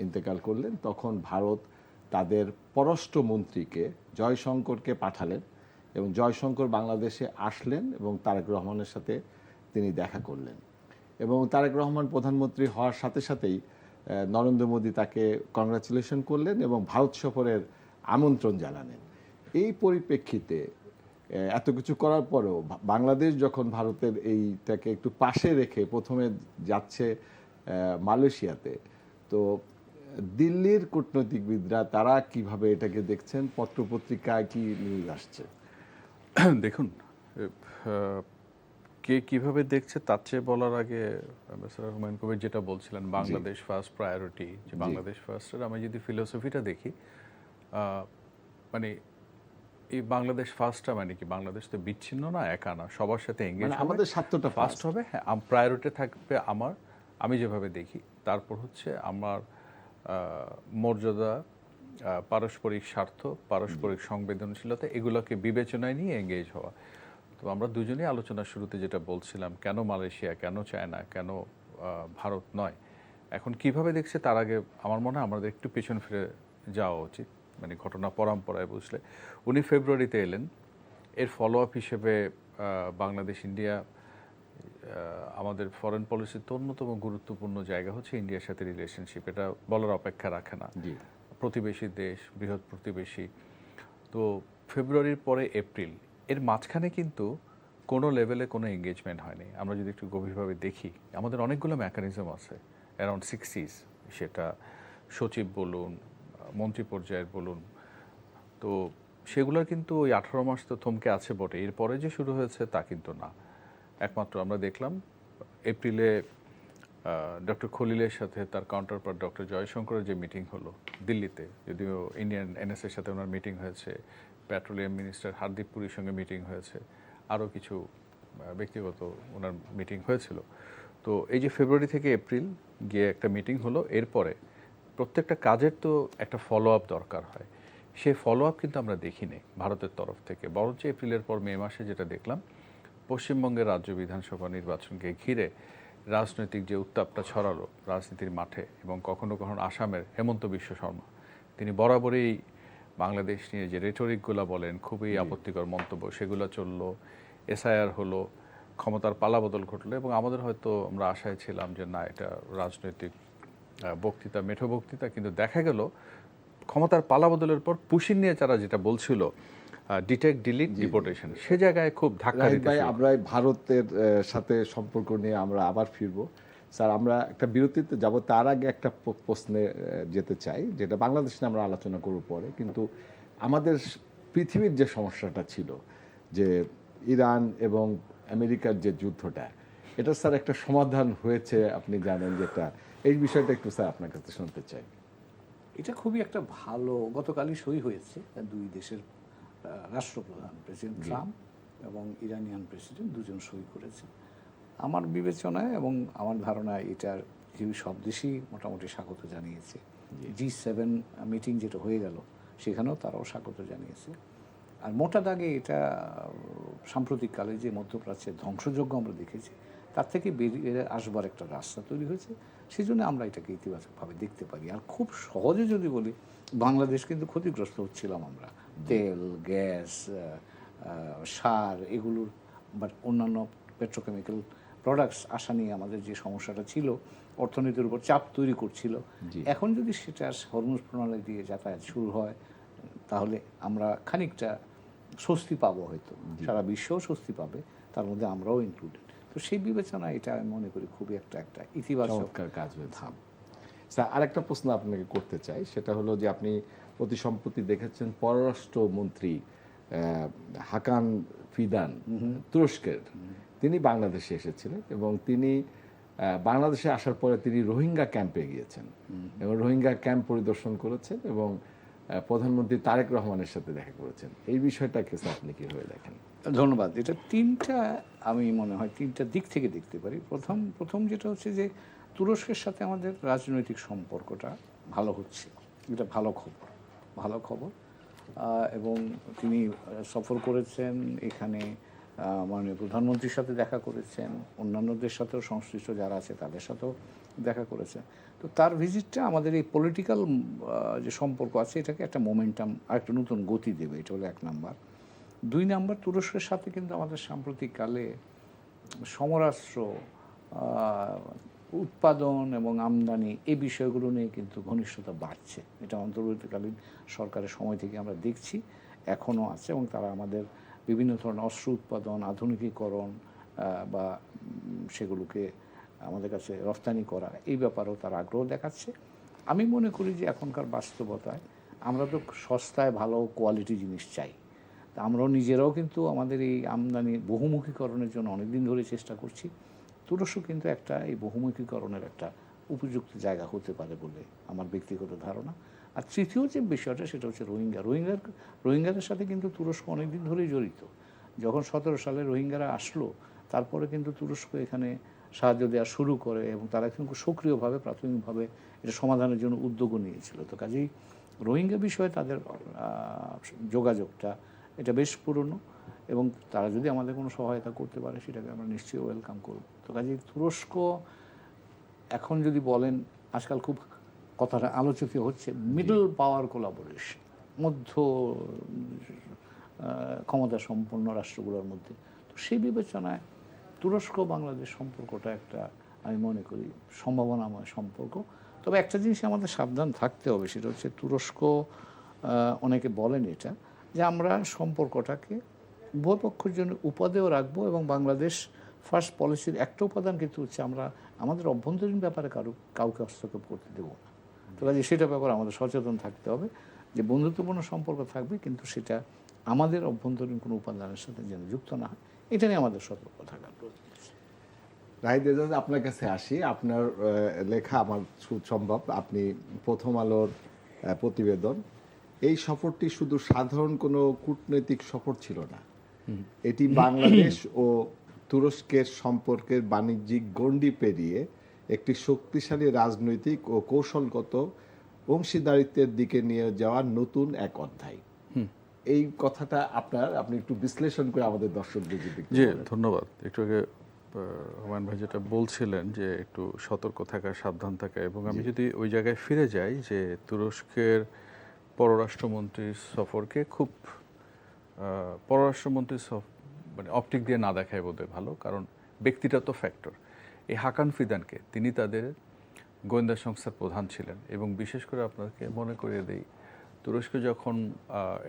ইন্তেকাল করলেন তখন ভারত তাদের পররাষ্ট্রমন্ত্রীকে জয়শঙ্করকে পাঠালেন এবং জয়শঙ্কর বাংলাদেশে আসলেন এবং তারেক রহমানের সাথে তিনি দেখা করলেন এবং তারেক রহমান প্রধানমন্ত্রী হওয়ার সাথে সাথেই নরেন্দ্র মোদী তাকে কংগ্রাচুলেশন করলেন এবং ভারত সফরের আমন্ত্রণ জানালেন। এই পরিপ্রেক্ষিতে এত কিছু করার পরেও বাংলাদেশ যখন ভারতের এইটাকে একটু পাশে রেখে প্রথমে যাচ্ছে মালয়েশিয়াতে, তো দিল্লির কূটনৈতিকবিদরা তারা কিভাবে এটাকে দেখছেন, পত্রপত্রিকায় কি নিউজ আসছে? দেখুন, কে কিভাবে দেখছে তার চেয়ে বলার আগে স্যার হুমায়ুন কবির যেটা বলছিলেন বাংলাদেশ ফার্স্ট প্রায়োরিটি, যে বাংলাদেশ ফার্স্টের আমি যদি ফিলোসফিটা দেখি, মানে এই বাংলাদেশ ফার্স্টটা মানে কি, বাংলাদেশ তো বিচ্ছিন্ন না, একা না, সবার সাথে এঙ্গেজ মানে আমাদের স্বার্থটা ফার্স্ট হবে। হ্যাঁ, প্রায়োরিটি থাকবে আমার, আমি যেভাবে দেখি। তারপর হচ্ছে আমার মর্যাদা, পারস্পরিক স্বার্থ, পারস্পরিক সংবেদনশীলতা, এগুলোকে বিবেচনায় নিয়ে এঙ্গেজ হওয়া। তো আমরা দুজনেই আলোচনার শুরুতে যেটা বলছিলাম, কেন মালয়েশিয়া, কেন চায়না, কেন ভারত নয়, এখন কিভাবে দেখছে তার আগে আমার মনে হয় আমাদের একটু পেছন ফিরে যাওয়া উচিত, মানে ঘটনা পরম্পরায় বুঝলে। উনি ফেব্রুয়ারিতে এলেন, এর ফলো আপ হিসেবে বাংলাদেশ ইন্ডিয়া, আমাদের ফরেন পলিসির অন্যতম গুরুত্বপূর্ণ জায়গা হচ্ছে ইন্ডিয়ার সাথে রিলেশনশিপ, এটা বলার অপেক্ষা রাখে না। প্রতিবেশী দেশ, বৃহৎ প্রতিবেশী। তো ফেব্রুয়ারির পরে এপ্রিল, এর মাঝখানে কিন্তু কোনো লেভেলে কোনো এঙ্গেজমেন্ট হয়নি। আমরা যদি একটু গভীরভাবে দেখি, আমাদের অনেকগুলো মেকানিজম আছে অ্যারাউন্ড 60s, সেটা সচিব বলুন, মন্ত্রী পর্যায়ের বলুন, তো সেগুলোর কিন্তু ওই 18 মাস তো থমকে আছে বটে, এরপরে যে শুরু হয়েছে তা কিন্তু না। একমাত্র আমরা দেখলাম এপ্রিলে ডক্টর খলিলের সাথে তার কাউন্টারপার্ট ডক্টর জয়শঙ্করের যে মিটিং হলো দিল্লিতে, যদিও ইন্ডিয়ান এনএসএর সাথে ওনার মিটিং হয়েছে, পেট্রোলিয়াম মিনিস্টার হারদীপ পুরীর সঙ্গে মিটিং হয়েছে, আরও কিছু ব্যক্তিগত ওনার মিটিং হয়েছিল। তো এই যে ফেব্রুয়ারি থেকে এপ্রিল গিয়ে একটা মিটিং হলো, এরপরে প্রত্যেকটা কাজের তো একটা ফলো আপ দরকার হয়, সেই ফলো আপ কিন্তু আমরা দেখিনি ভারতের তরফ থেকে। বরঞ্চ এপ্রিলের পর মে মাসে যেটা দেখলাম, পশ্চিমবঙ্গের রাজ্য বিধানসভা নির্বাচনকে ঘিরে রাজনৈতিক যে উত্তাপটা ছড়ালো রাজনীতির মাঠে, এবং কখনো কখনো আসামের হেমন্ত বিশ্ব শর্মা, তিনি বরাবরই বাংলাদেশ নিয়ে যে রেটরিকগুলো বলেন, খুবই আপত্তিকর মন্তব্য, সেগুলো চললো। এসআইআর হলো, ক্ষমতার পালাবদল ঘটলো, এবং আমাদের হয়তো আমরা আশায় ছিলাম যে না, এটা রাজনৈতিক বক্তৃতা, মেঠো বক্তৃতা, কিন্তু দেখা গেল ক্ষমতার পালাবদলের পর পুশিন নিয়ে যারা যেটা বলছিল, ডিটেক্ট, ডিলিট, ডিপোর্টেশন, সে জায়গায় খুব ধাক্কা দিতে। ভাই, আমরা ভারতের সাথে সম্পর্ক নিয়ে আমরা আবার ফিরবো। স্যার, আমরা একটা বিরতিতে যাব, তার আগে একটা প্রশ্নে যেতে চাই, যেটা বাংলাদেশ নিয়ে আমরা আলোচনা করব পরে। কিন্তু আমাদের পৃথিবীর যে সমস্যাটা ছিল, যে ইরান এবং আমেরিকার যে যুদ্ধটা, এটা স্যার একটা সমাধান হয়েছে, আপনি জানেন যেটা, এই বিষয়টা একটু স্যার আপনার কাছে শুনতে চাই। এটা খুবই একটা ভালো, গতকালই সই হয়েছে দুই দেশের রাষ্ট্রপ্রধান, প্রেসিডেন্ট ট্রাম্প এবং ইরানিয়ান প্রেসিডেন্ট, দুজন সই করেছে। আমার বিবেচনায় এবং আমার ধারণায় এটার পৃথিবীর সব দেশই মোটামুটি স্বাগত জানিয়েছে। G7 মিটিং যেটা হয়ে গেল, সেখানেও তারাও স্বাগত জানিয়েছে। আর মোটা দাগে এটা সাম্প্রতিককালে যে মধ্যপ্রাচ্যের ধ্বংসযজ্ঞ আমরা দেখেছি, তার থেকে বেরিয়ে আসবার একটা রাস্তা তৈরি হয়েছে। সেই জন্য আমরা এটাকে ইতিবাচকভাবে দেখতে পারি। আর খুব সহজে যদি বলি, বাংলাদেশ কিন্তু ক্ষতিগ্রস্ত হচ্ছিলাম আমরা, তেল, গ্যাস, সার, এগুলোর বা অন্যান্য পেট্রোকেমিক্যাল প্রোডাক্টস আসা নিয়ে আমাদের যে সমস্যাটা ছিল, অর্থনীতির উপর চাপ তৈরি করছিল। এখন যদি সেটা হরমুজ প্রণালী দিয়ে যাতায়াত শুরু হয়, তাহলে আমরা খানিকটা স্বস্তি পাবো, হয়তো সারা বিশ্বও স্বস্তি পাবে, তার মধ্যে আমরাও ইনক্লুডেড। তো সেই বিবেচনায় এটা আমি মনে করি খুবই একটা ইতিবাচক কাজ হয়েছে। স্যার, আরেকটা প্রশ্ন আপনাকে করতে চাই, সেটা হলো যে আপনি অতি সম্প্রতি দেখেছেন পররাষ্ট্রমন্ত্রী হাকান ফিদান, তুরস্কের, তিনি বাংলাদেশে এসেছিলেন এবং তিনি বাংলাদেশে আসার পরে তিনি রোহিঙ্গা ক্যাম্পে গিয়েছেন এবং রোহিঙ্গা ক্যাম্প পরিদর্শন করেছেন এবং প্রধানমন্ত্রী তারেক রহমানের সাথে দেখা করেছেন। এই বিষয়টাকে স্যার আপনি কীভাবে দেখেন? ধন্যবাদ। এটা তিনটা, আমি মনে হয় তিনটা দিক থেকে দেখতে পারি। প্রথম যেটা হচ্ছে যে তুরস্কের সাথে আমাদের রাজনৈতিক সম্পর্কটা ভালো হচ্ছে, এটা ভালো খবর। এবং তিনি সফর করেছেন এখানে, মাননীয় প্রধানমন্ত্রীর সাথে দেখা করেছেন, অন্যান্যদের সাথেও সংশ্লিষ্ট যারা আছে তাদের সাথেও দেখা করেছেন। তো তার ভিজিটটা আমাদের এই পলিটিক্যাল যে সম্পর্ক আছে এটাকে একটা মোমেন্টাম আর একটা নতুন গতি দেবে, এটা হলো 1 নাম্বার। 2 নাম্বার, তুরস্কের সাথে কিন্তু আমাদের সাম্প্রতিককালে সমরাস্ত্র উৎপাদন এবং আমদানি এই বিষয়গুলো নিয়ে কিন্তু ঘনিষ্ঠতা বাড়ছে। এটা অন্তর্বর্তীকালীন সরকারের সময় থেকে আমরা দেখছি, এখনও আছে, এবং তারা আমাদের বিভিন্ন ধরনের অস্ত্র উৎপাদন, আধুনিকীকরণ বা সেগুলোকে আমাদের কাছে রপ্তানি করা এই ব্যাপারেও তারা আগ্রহ দেখাচ্ছে। আমি মনে করি যে এখনকার বাস্তবতায় আমরা তো সস্তায় ভালো কোয়ালিটি জিনিস চাই। তা আমরাও নিজেরাও কিন্তু আমাদের এই আমদানি বহুমুখীকরণের জন্য অনেক দিন ধরে চেষ্টা করছি। তুরস্ক কিন্তু একটা এই বহুমুখীকরণের একটা উপযুক্ত জায়গা হতে পারে বলে আমার ব্যক্তিগত ধারণা। আর তৃতীয় যে বিষয়টা সেটা হচ্ছে রোহিঙ্গাদের সাথে কিন্তু তুরস্ক অনেক দিন ধরেই জড়িত। যখন 17 সালে রোহিঙ্গারা আসলো তারপরে কিন্তু তুরস্ক এখানে সাহায্য দেওয়া শুরু করে এবং তারা কিন্তু সক্রিয়ভাবে প্রাথমিকভাবে এটা সমাধানের জন্য উদ্যোগও নিয়েছিল। তো কাজেই রোহিঙ্গা বিষয়ে তাদের যোগাযোগটা এটা বেশ পুরনো, এবং তারা যদি আমাদের কোনো সহায়তা করতে পারে সেটাকে আমরা নিশ্চয়ই ওয়েলকাম করব। তো কাজেই তুরস্ক এখন যদি বলেন, আজকাল খুব কথাটা আলোচিত হচ্ছে মিডল পাওয়ার কোলাবোরেশন, মধ্য ক্ষমতা সম্পন্ন রাষ্ট্রগুলোর মধ্যে। তো সেই বিবেচনায় তুরস্ক বাংলাদেশ সম্পর্কটা একটা, আমি মনে করি, সম্ভাবনাময় সম্পর্ক। তবে একটা জিনিস আমাদের সাবধান থাকতে হবে, সেটা হচ্ছে তুরস্ক, অনেকে বলেন এটা, যে আমরা সম্পর্কটাকে উভয় পক্ষের জন্য উপাদেয় রাখবো, এবং বাংলাদেশ ফার্স্ট পলিসির একটা উপাদান কিন্তু হচ্ছে আমরা আমাদের অভ্যন্তরীণ ব্যাপারে কাউকে হস্তক্ষেপ করতে দেবো না। তো কাজে সেটা ব্যাপারে আমাদের সচেতন থাকতে হবে যে বন্ধুত্বপূর্ণ সম্পর্ক থাকবে, কিন্তু সেটা আমাদের অভ্যন্তরীণ কোনো উপাদানের সাথে যেন যুক্ত না হয়, এটা নিয়ে আমাদের সতর্ক থাকার প্রয়োজন। রাহিদ এজাজ, আপনার কাছে আসি। আপনার লেখা আমার সম্ভব, আপনি প্রথম আলোর প্রতিবেদন, এই সফরটি শুধু সাধারণ কোনো কূটনৈতিক সফর ছিল না, এটি বাংলাদেশ ও তুরস্কের সম্পর্কের বাণিজ্যিক গণ্ডি পেরিয়ে একটি শক্তিশালী রাজনৈতিক ও কৌশলগত অংশীদারিত্বের দিকে নিয়ে যাওয়ার নতুন এক অধ্যায়। এই কথাটা আপনি একটু বিশ্লেষণ করে আমাদের দর্শকদের যদি। জি, ধন্যবাদ। একটু আগে হুমায়ুন ভাই যেটা বলছিলেন যে একটু সতর্ক থাকা, সাবধান থাকা, এবং আমি যদি ওই জায়গায় ফিরে যাই যে তুরস্কের পররাষ্ট্রমন্ত্রীর সফরকে খুব পররাষ্ট্রমন্ত্রীর মানে অপটিক দিয়ে না দেখায় বোধহয় ভালো, কারণ ব্যক্তিটা তো ফ্যাক্টর। এই হাকান ফিদানকে, তিনি তাদের গোয়েন্দা সংস্থার প্রধান ছিলেন, এবং বিশেষ করে আপনাকে মনে করিয়ে দেই, তুরস্কে যখন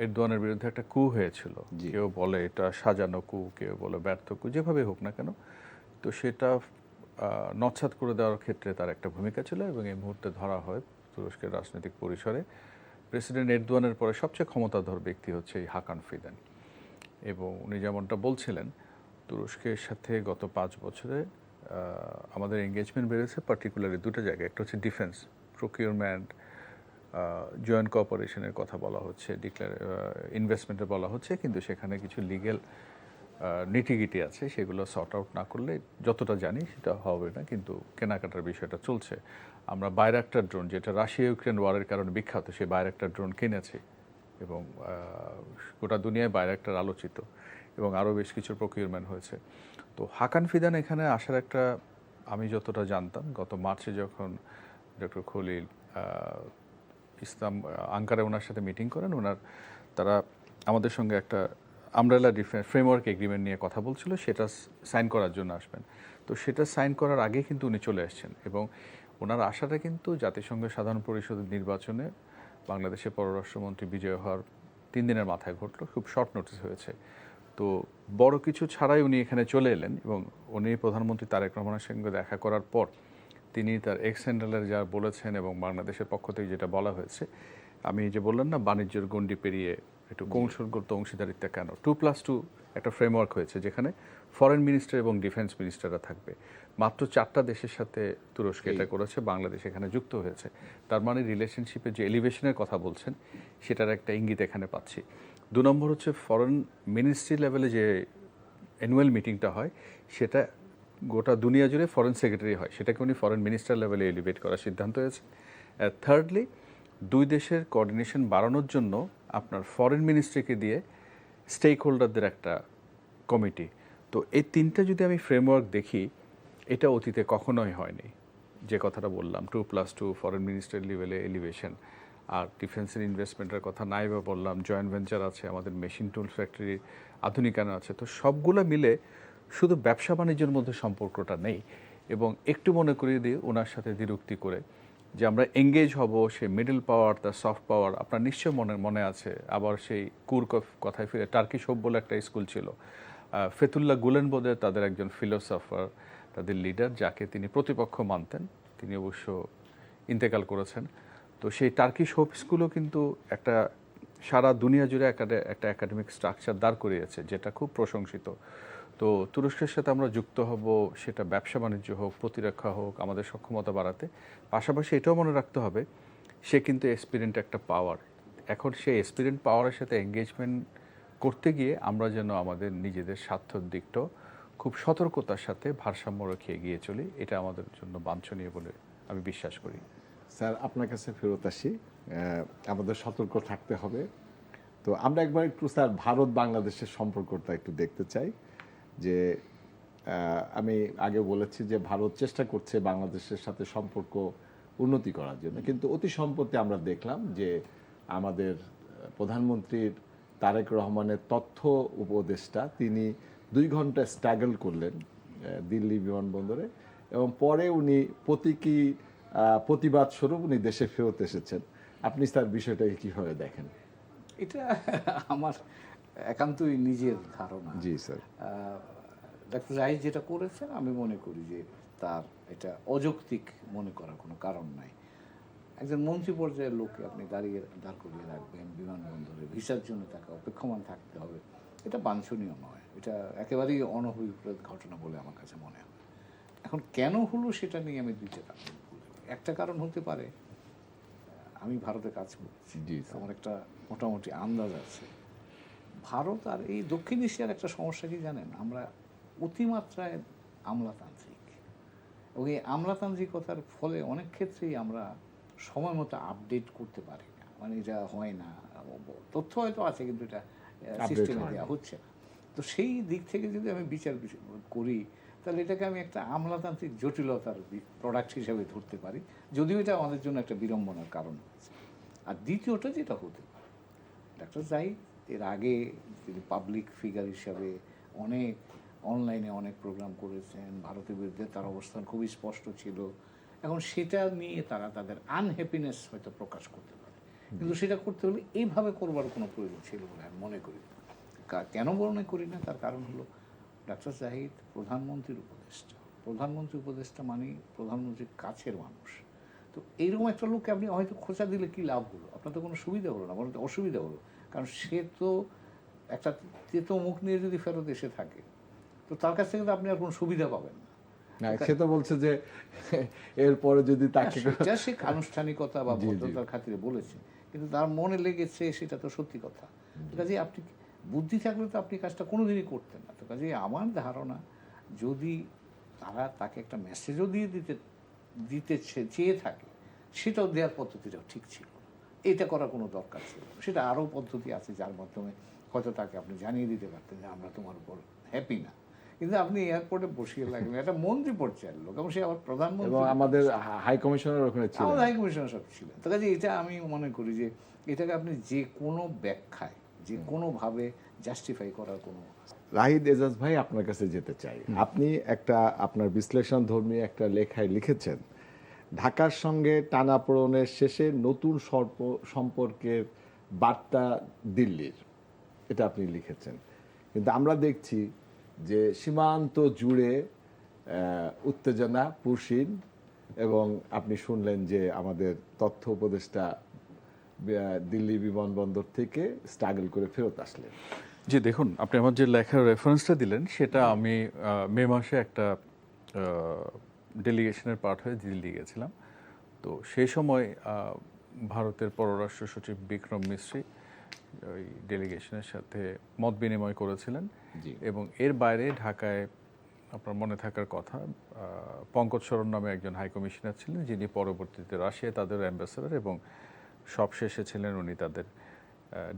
এরদোয়ানের বিরুদ্ধে একটা কু হয়েছিল, কেউ বলে এটা সাজানো কু, কেউ বলে ব্যর্থ কু, যেভাবে হোক না কেন, তো সেটা নৎসাৎ করে দেওয়ার ক্ষেত্রে তার একটা ভূমিকা ছিল, এবং এই মুহূর্তে ধরা হয় তুরস্কের রাজনৈতিক পরিসরে প্রেসিডেন্ট এরদোয়ানের পরে সবচেয়ে ক্ষমতাধর ব্যক্তি হচ্ছে এই হাকান ফিদান। এবং উনি যেমনটা বলছিলেন, তুরস্কের সাথে গত 5 বছরে আমাদের এঙ্গেজমেন্ট বেড়েছে পার্টিকুলারলি 2টা জায়গায়। একটা হচ্ছে ডিফেন্স প্রকিউরমেন্ট, জয়েন্ট কোঅপারেশনের কথা বলা হচ্ছে, ইনভেস্টমেন্টের বলা হচ্ছে, কিন্তু সেখানে কিছু লিগ্যাল নিটিগিটি আছে, সেগুলো সর্ট আউট না করলে যতটা জানি সেটা হবে না, কিন্তু কেনাকাটার বিষয়টা চলছে। আমরা বাইরাক্টার ড্রোন, যেটা রাশিয়া ইউক্রেন ওয়ারের কারণে বিখ্যাত, সেই বাইরাক্টার ড্রোন কিনেছি, এবং গোটা দুনিয়ায় বাইরাক্টার আলোচিত, এবং আরও বেশ কিছু প্রকিউরমেন্ট হয়েছে। তো হাকান ফিদান এখানে আসার একটা, আমি যতটা জানতাম, গত মার্চে যখন ডক্টর খলিল ইসলাম আঙ্কারে ওনার সাথে মিটিং করেন, তারা আমাদের সঙ্গে একটা আমব্রেলা ডিফেন্স ফ্রেমওয়ার্ক এগ্রিমেন্ট নিয়ে কথা বলছিল, সেটা সাইন করার জন্য আসবেন। তো সেটা সাইন করার আগে কিন্তু উনি চলে আসছেন, এবং ওনার আশাটা কিন্তু জাতিসংঘের সাধারণ পরিষদের নির্বাচনে বাংলাদেশের পররাষ্ট্রমন্ত্রী বিজয় হওয়ার 3 দিনের মাথায় ঘটলো, খুব শর্ট নোটিস হয়েছে। তো বড় কিছু ছাড়াই উনি এখানে চলে এলেন, এবং উনি প্রধানমন্ত্রী তারেক রহমানের সঙ্গে দেখা করার পর তিনি তার এক্স হ্যান্ডেলার যা বলেছেন, এবং বাংলাদেশের পক্ষ থেকে যেটা বলা হয়েছে, আমি যে বললাম না বাণিজ্যের গণ্ডি পেরিয়ে একটু কৌশলগত অংশীদারিত্ব কেন, 2+2 একটা ফ্রেমওয়ার্ক হয়েছে, যেখানে ফরেন মিনিস্টার এবং ডিফেন্স মিনিস্টাররা থাকবে। মাত্র 4টা দেশের সাথে তুরস্ক এটা করেছে, বাংলাদেশ এখানে যুক্ত হয়েছে। তার মানে রিলেশনশিপে যে এলিভেশনের কথা বলছেন সেটার একটা ইঙ্গিত এখানে পাচ্ছি। 2 নম্বর হচ্ছে ফরেন মিনিস্ট্রি লেভেলে যে অ্যানুয়াল মিটিংটা হয়, সেটা গোটা দুনিয়া জুড়ে ফরেন সেক্রেটারি হয়, সেটাকে উনি ফরেন মিনিস্টার লেভেলে এলিভেট করার সিদ্ধান্ত হয়েছে। থার্ডলি, 2 দেশের কোঅর্ডিনেশন বাড়ানোর জন্য আপনার ফরেন মিনিস্ট্রিকে দিয়ে স্টেক হোল্ডারদের একটা কমিটি। তো এই তিনটা যদি আমি ফ্রেমওয়ার্ক দেখি, এটা অতীতে কখনোই হয়নি। যে কথাটা বললাম 2+2 ফরেন মিনিস্টার লেভেলে এলিভেশন, আর ডিফেন্সের ইনভেস্টমেন্টের কথা নাই বা বললাম, জয়েন্ট ভেঞ্চার আছে, আমাদের মেশিন টুল ফ্যাক্টরি আধুনিকায়ন আছে। তো সবগুলো মিলে শুধু ব্যবসা বাণিজ্যের মধ্যে সম্পর্কটা নেই। এবং একটু মনে করিয়ে দিই ওনার সাথে দ্বিরুক্তি করে যে আমরা এঙ্গেজ হব, সে মিডল পাওয়ার, তার সফট পাওয়ার আপনার নিশ্চয় মনে আছে। আবার সেই কথায় ফিরে, টার্কিশ হোপ বলে একটা স্কুল ছিল, ফেতুল্লাহ গুলেন বোধহয় তাদের একজন ফিলোসফার, তাদের লিডার, যাকে তিনি প্রতিপক্ষ মানতেন। তিনি অবশ্য ইন্তেকাল করেছেন। তো সেই টার্কিশ হোপ স্কুলও কিন্তু একটা সারা দুনিয়া জুড়ে একটা একাডেমিক স্ট্রাকচার দাঁড় করিয়েছে, যেটা খুব প্রশংসিত। তো তুরস্কের সাথে আমরা যুক্ত হব, সেটা ব্যবসা বাণিজ্য হোক, প্রতিরক্ষা হোক, আমাদের সক্ষমতা বাড়াতে। পাশাপাশি এটাও মনে রাখতে হবে, সে কিন্তু এক্সপিরিয়েন্ট একটা পাওয়ার। এখন সেই এক্সপিরিয়েন্ট পাওয়ারের সাথে এঙ্গেজমেন্ট করতে গিয়ে আমরা যেন আমাদের নিজেদের স্বার্থের দিকটাও খুব সতর্কতার সাথে ভারসাম্য রেখে এগিয়ে চলি, এটা আমাদের জন্য বাঞ্ছনীয় বলে আমি বিশ্বাস করি। স্যার, আপনার কাছে ফেরত আসি। আমাদের সতর্ক থাকতে হবে। তো আমরা একবার একটু স্যার ভারত বাংলাদেশের সম্পর্কটা একটু দেখতে চাই। যে আমি আগে বলেছি যে ভারত চেষ্টা করছে বাংলাদেশের সাথে সম্পর্ক উন্নতি করার জন্য, কিন্তু অতি সম্প্রতি আমরা দেখলাম যে আমাদের প্রধানমন্ত্রীর তারেক রহমানের তথ্য উপদেষ্টা তিনি 2 ঘন্টা স্ট্রাগল করলেন দিল্লি বিমানবন্দরে, এবং পরে উনি প্রতিবাদ স্বরূপ উনি দেশে ফেরত এসেছেন। আপনি স্যার বিষয়টাকে কীভাবে দেখেন? এটা আমার একান্তই নিজের ধারণা। জি স্যার। ডাক্তার জাহিদ যেটা করেছেন, আমি মনে করি যে তার এটা অযৌক্তিক মনে করার কোনো কারণ নাই। একজন মন্ত্রী পর্যায়ের লোককে আপনি দাঁড় করিয়ে রাখবেন বিমানবন্দরে, ভিসার জন্য তাকে অপেক্ষমান থাকতে হবে, এটা বাঞ্ছনীয় নয়। এটা একেবারেই অনভিপ্রেত ঘটনা বলে আমার কাছে মনে হয়। এখন কেন হলো সেটা নিয়ে আমি দুইটা কারণ বলতে পারি। একটা কারণ হতে পারে, আমি ভারতে কাজ করছি, আমার একটা মোটামুটি আন্দাজ আছে। ভারত আর এই দক্ষিণ এশিয়ার একটা সমস্যা কি জানেন, আমরা অতিমাত্রায় আমলাতান্ত্রিক, এবং এই আমলাতান্ত্রিকতার ফলে অনেক ক্ষেত্রেই আমরা সময় মতো আপডেট করতে পারি না, মানে এটা হয় না। তথ্য হয়তো আছে কিন্তু এটা সিস্টেমে দেওয়া হচ্ছে না। তো সেই দিক থেকে যদি আমি বিচার করি, তাহলে এটাকে আমি একটা আমলাতান্ত্রিক জটিলতার প্রোডাক্ট হিসেবে ধরতে পারি, যদিও এটা আমাদের জন্য একটা বিড়ম্বনার কারণ হচ্ছে। আর দ্বিতীয়টা যেটা হতে পারে, ডাক্তার জাহিদ এর আগে তিনি পাবলিক ফিগার হিসাবে অনেক অনলাইনে অনেক প্রোগ্রাম করেছেন, ভারতের বিরুদ্ধে তার অবস্থান খুবই স্পষ্ট ছিল। এখন সেটা নিয়ে তারা তাদের আনহ্যাপিনেস হয়তো প্রকাশ করতে পারে, কিন্তু সেটা করতে হলে এইভাবে করবার কোনো প্রয়োজন ছিল বলে আমি মনে করি না। কেন মনে করি না, তার কারণ হলো ডাক্তার জাহিদ প্রধানমন্ত্রীর উপদেষ্টা। প্রধানমন্ত্রী উপদেষ্টা মানে প্রধানমন্ত্রীর কাছের মানুষ। তো এইরকম একটা লোককে আপনি হয়তো খোঁচা দিলে কী লাভ হলো? আপনার তো কোনো সুবিধা হলো না, বরং অসুবিধা হলো। কারণ সে তো একটা তেতো মুখ নিয়ে যদি ফেরত এসে থাকে, তো তার কাছ থেকে তো আপনি আর কোনো সুবিধা পাবেন না। সে তো বলছে যে এরপরে যদি তাকে সেটা সে আনুষ্ঠানিকতা বা ভদ্রতার খাতিরে বলেছে, কিন্তু তার মনে লেগেছে, সেটা তো সত্যি কথা। কাজে আপনি বুদ্ধি থাকলে তো আপনি কাজটা কোনোদিনই করতেন না। তো কাজে আমার ধারণা, যদি তারা তাকে একটা মেসেজও দিতে চেয়ে থাকে, সেটাও দেওয়ার পদ্ধতিটাও ঠিক ছিল। এটা করার কোনো দরকার ছিল না। সেটা আরও পদ্ধতি আছে যার মাধ্যমে হয়তো তাকে আপনি জানিয়ে দিতে পারতেন যে আমরা তোমার উপর হ্যাপি না। কিন্তু আপনি এয়ারপোর্টে বসিয়ে লাগলেন একটা মন্ত্রী পর্যায়ের লোক, এবং সে আবার প্রধানমন্ত্রী, এবং আমাদের হাই কমিশনার ওখানে ছিলেন, আমাদের হাই কমিশনার সব ছিলেন। তো কাজে এটা আমি মনে করি যে এটাকে আপনি যে কোনো ব্যাখ্যায়, যে কোনোভাবে জাস্টিফাই করার কোনো। রাহিদ এজাজ ভাই, আপনার কাছে যেতে চাই। আপনি আপনার বিশ্লেষণ ধর্মী একটা লেখায় লিখেছেন, ঢাকার সঙ্গে টানাপোড়েনের শেষে নতুন সম্পর্কের বার্তা দিল্লির, এটা আপনি লিখেছেন। কিন্তু আমরা দেখছি যে সীমান্ত জুড়ে উত্তেজনা পুরসীন, এবং আপনি শুনলেন যে আমাদের তথ্য উপদেষ্টা দিল্লি বিমানবন্দর থেকে স্ট্রাগল করে ফেরত আসলেন। জি দেখুন, আপনি আমার যে লেখার রেফারেন্সটা দিলেন, সেটা আমি মে মাসে একটা ডেলিগেশনের পার্ট হয়ে দিল্লি গেছিলাম। তো সেই সময় ভারতের পররাষ্ট্র সচিব বিক্রম মিশ্রি ওই ডেলিগেশনের সাথে মত বিনিময় করেছিলেন। এবং এর বাইরে ঢাকায় আপনার মনে থাকার কথা, পঙ্কজ শরণ নামে একজন হাই কমিশনার ছিলেন, যিনি পরবর্তীতে রাশিয়ায় তাদের অ্যাম্বাসেডর, এবং সবশেষে ছিলেন উনি তাদের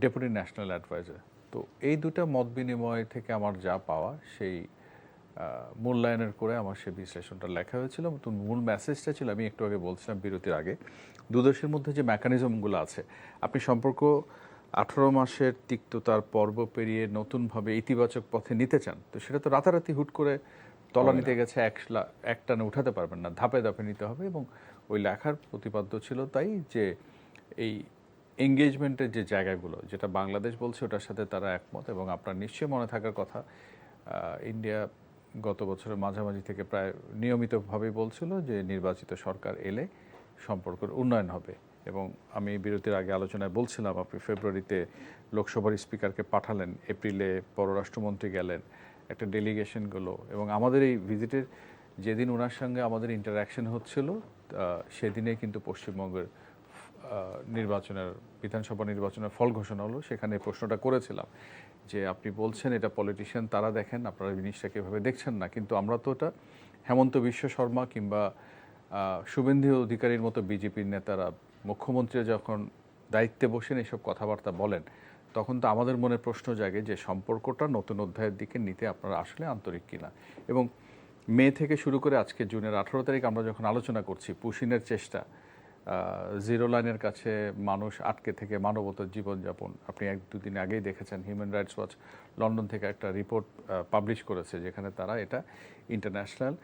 ডেপুটি ন্যাশনাল অ্যাডভাইজার। তো এই দুটা মত বিনিময় থেকে আমার যা পাওয়া সেই মূল্যায়নের করে আমার সেই বিশ্লেষণটা লেখা হয়েছিল। তো মূল মেসেজটা ছিল, আমি একটু আগে বলছিলাম বিরতির আগে, দুদেশের মধ্যে যে মেকানিজমগুলো আছে, আপনি সম্পর্ক 18 মাসের তিক্ততার পর্ব পেরিয়ে নতুনভাবে ইতিবাচক পথে নিতে চান, তো সেটা তো রাতারাতি হুট করে তলানিতে গেছে একটানে উঠাতে পারবেন না, ধাপে ধাপে নিতে হবে। এবং ওই লেখার প্রতিপাদ্য ছিল তাই যে এই এঙ্গেজমেন্টের যে জায়গাগুলো, যেটা বাংলাদেশ বলছে ওটার সাথে তারা একমত। এবং আপনার নিশ্চয়ই মনে থাকার কথা, ইন্ডিয়া গত বছরের মাঝামাঝি থেকে প্রায় নিয়মিতভাবেই বলছিল যে নির্বাচিত সরকার এলে সম্পর্কের উন্নয়ন হবে। এবং আমি বিরতির আগে আলোচনায় বলছিলাম, আপনি ফেব্রুয়ারিতে লোকসভার স্পিকারকে পাঠালেন, এপ্রিলে পররাষ্ট্রমন্ত্রী গেলেন, একটা ডেলিগেশন গেলো। এবং আমাদের এই ভিজিটের যেদিন ওনার সঙ্গে আমাদের ইন্টারাকশন হচ্ছিল, সেদিনে কিন্তু পশ্চিমবঙ্গের বিধানসভা নির্বাচনের ফল ঘোষণা হলো। সেখানে প্রশ্নটা করেছিলাম যে আপনি বলছেন এটা পলিটিশিয়ান তারা দেখেন, আপনারা জিনিসটাকে এভাবে দেখছেন না, কিন্তু আমরা তো এটা হেমন্ত বিশ্ব শর্মা কিংবা শুভেন্দু অধিকারীর মতো বিজেপির নেতারা, মুখ্যমন্ত্রী যখন দায়িত্বে বসেন এসব কথাবার্তা বলেন, তখন তো আমাদের মনে প্রশ্ন জাগে যে সম্পর্কটা নতুন অধ্যায়ের দিকে নিতে আপনারা আসলে আন্তরিক কিনা। এবং মে থেকে শুরু করে আজকে জুনের 18 তারিখ আমরা যখন আলোচনা করছি, পুশিনের চেষ্টা, জিরো লাইনের কাছে মানুষ আটকে থেকে মানবতার জীবনযাপন, আপনি 1-2 দিন আগেই দেখেছেন হিউম্যান রাইটস ওয়াচ লন্ডন থেকে একটা রিপোর্ট পাবলিশ করেছে, যেখানে তারা এটা ইন্টারন্যাশনাল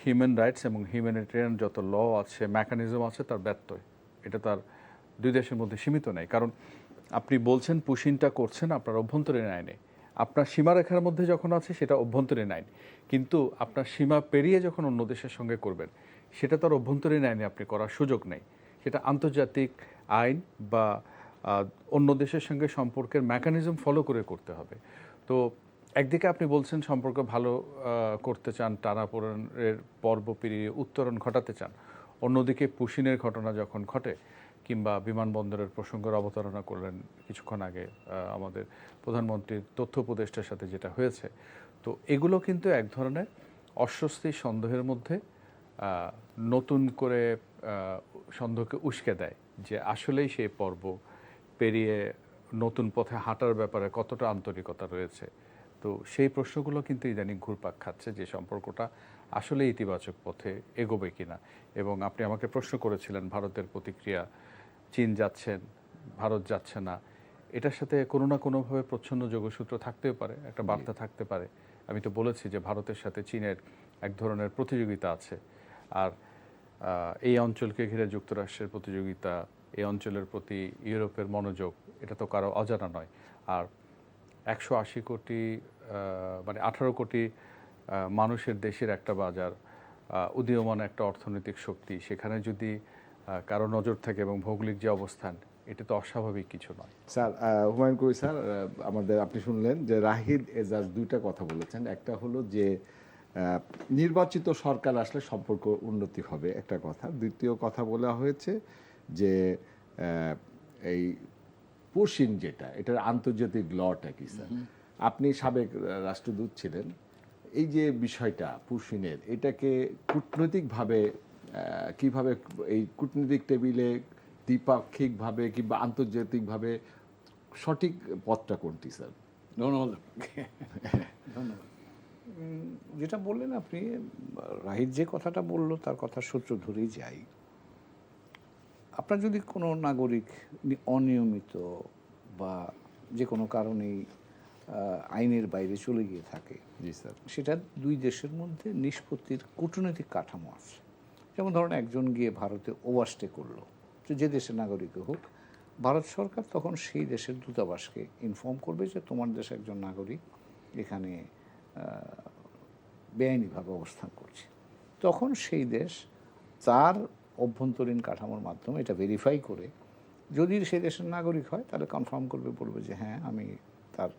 হিউম্যান রাইটস এবং হিউম্যানিটেরিয়ান যত ল আছে, মেকানিজম আছে, তার ব্যত্যয়। এটা তার দুই দেশের মধ্যে সীমিত নেই। কারণ আপনি বলছেন পুশিনটা করছেন আপনার অভ্যন্তরীণ আইনে, আপনার সীমারেখার মধ্যে যখন আছে সেটা অভ্যন্তরীণ আইন, কিন্তু আপনার সীমা পেরিয়ে যখন অন্য দেশের সঙ্গে করবেন, সেটা তার অভ্যন্তরীণ আইনে আপনি করার সুযোগ নেই। সেটা আন্তর্জাতিক আইন বা অন্য দেশের সঙ্গে সম্পর্কের মেকানিজম ফলো করে করতে হবে। তো একদিকে আপনি বলছেন সম্পর্ক ভালো করতে চান, টানাপোড়েনের পর্ব পেরিয়ে উত্তরণ ঘটাতে চান, অন্যদিকে পুশিনের ঘটনা যখন ঘটে, কিংবা বিমানবন্দরের প্রসঙ্গের অবতারণা করলেন কিছুক্ষণ আগে আমাদের প্রধানমন্ত্রীর তথ্য উপদেষ্টার সাথে যেটা হয়েছে, তো এগুলো কিন্তু এক ধরনের অস্বস্তি সন্দেহের মধ্যে নতুন করে সন্দেহকে উস্কে দেয় যে আসলেই সেই পর্ব পেরিয়ে নতুন পথে হাঁটার ব্যাপারে কতটা আন্তরিকতা রয়েছে। তো সেই প্রশ্নগুলো কিন্তু ইদানিং ঘুরপাক খাচ্ছে যে সম্পর্কটা আসলে ইতিবাচক পথে এগোবে কিনা। এবং আপনি আমাকে প্রশ্ন করেছিলেন ভারতের প্রতিক্রিয়া, চীন যাচ্ছেন, ভারত যাচ্ছে না, এটার সাথে কোনো না কোনোভাবে প্রচ্ছন্ন যোগসূত্র থাকতেও পারে, একটা বার্তা থাকতে পারে। আমি তো বলেছি যে ভারতের সাথে চীনের এক ধরনের প্রতিযোগিতা আছে, আর এই অঞ্চলকে ঘিরে যুক্তরাষ্ট্রের প্রতিযোগিতা, এই অঞ্চলের প্রতি ইউরোপের মনোযোগ, এটা তো কারো অজানা নয়। আর 180 কোটি মানে 18 কোটি মানুষের দেশের একটা বাজার, উদীয়মান একটা অর্থনৈতিক শক্তি, সেখানে যদি কারো নজর থাকে এবং ভৌগোলিক যে অবস্থান, এটা তো অস্বাভাবিক কিছু নয়। স্যার, হুমায়ুন কবির স্যার, আমাদের আপনি শুনলেন যে রাহিদ এজাজ দুইটা কথা বলেছেন। একটা হলো যে নির্বাচিত সরকার আসলে সম্পর্ক উন্নতি হবে, একটা কথা। দ্বিতীয় কথা বলা হয়েছে যে এই পুশিন যেটা, এটার আন্তর্জাতিক লটা কি স্যার? আপনি সাবেক রাষ্ট্রদূত ছিলেন, এই যে বিষয়টা পুশিনের, এটাকে কূটনৈতিকভাবে কিভাবে এই কূটনৈতিক টেবিলে দ্বিপাক্ষিকভাবে কিংবা আন্তর্জাতিকভাবে সঠিক পথটা কোনটি স্যার? ধন্যবাদ। ধন্যবাদ। যেটা বললেন আপনি, রাহিদ যে কথাটা বলল তার কথা সূত্র ধরেই যাই। আপনার যদি কোনো নাগরিক অনিয়মিত বা যে কোনো কারণেই আইনের বাইরে চলে গিয়ে থাকে, জি স্যার। সেটা দুই দেশের মধ্যে নিষ্পত্তির কূটনৈতিক কাঠামো আছে। যেমন ধরুন একজন গিয়ে ভারতে ওভারস্টে করলো, তো যে দেশের নাগরিক হোক, ভারত সরকার তখন সেই দেশের দূতাবাসকে ইনফর্ম করবে যে তোমার দেশে একজন নাগরিক এখানে বেআইনিভাবে অবস্থান করছে। তখন সেই দেশ তার অভ্যন্তরীণ কাঠামোর মাধ্যমে এটা ভেরিফাই করে, যদি সেই দেশের নাগরিক হয় তাহলে কনফার্ম করবে, বলবে যে হ্যাঁ আমি তার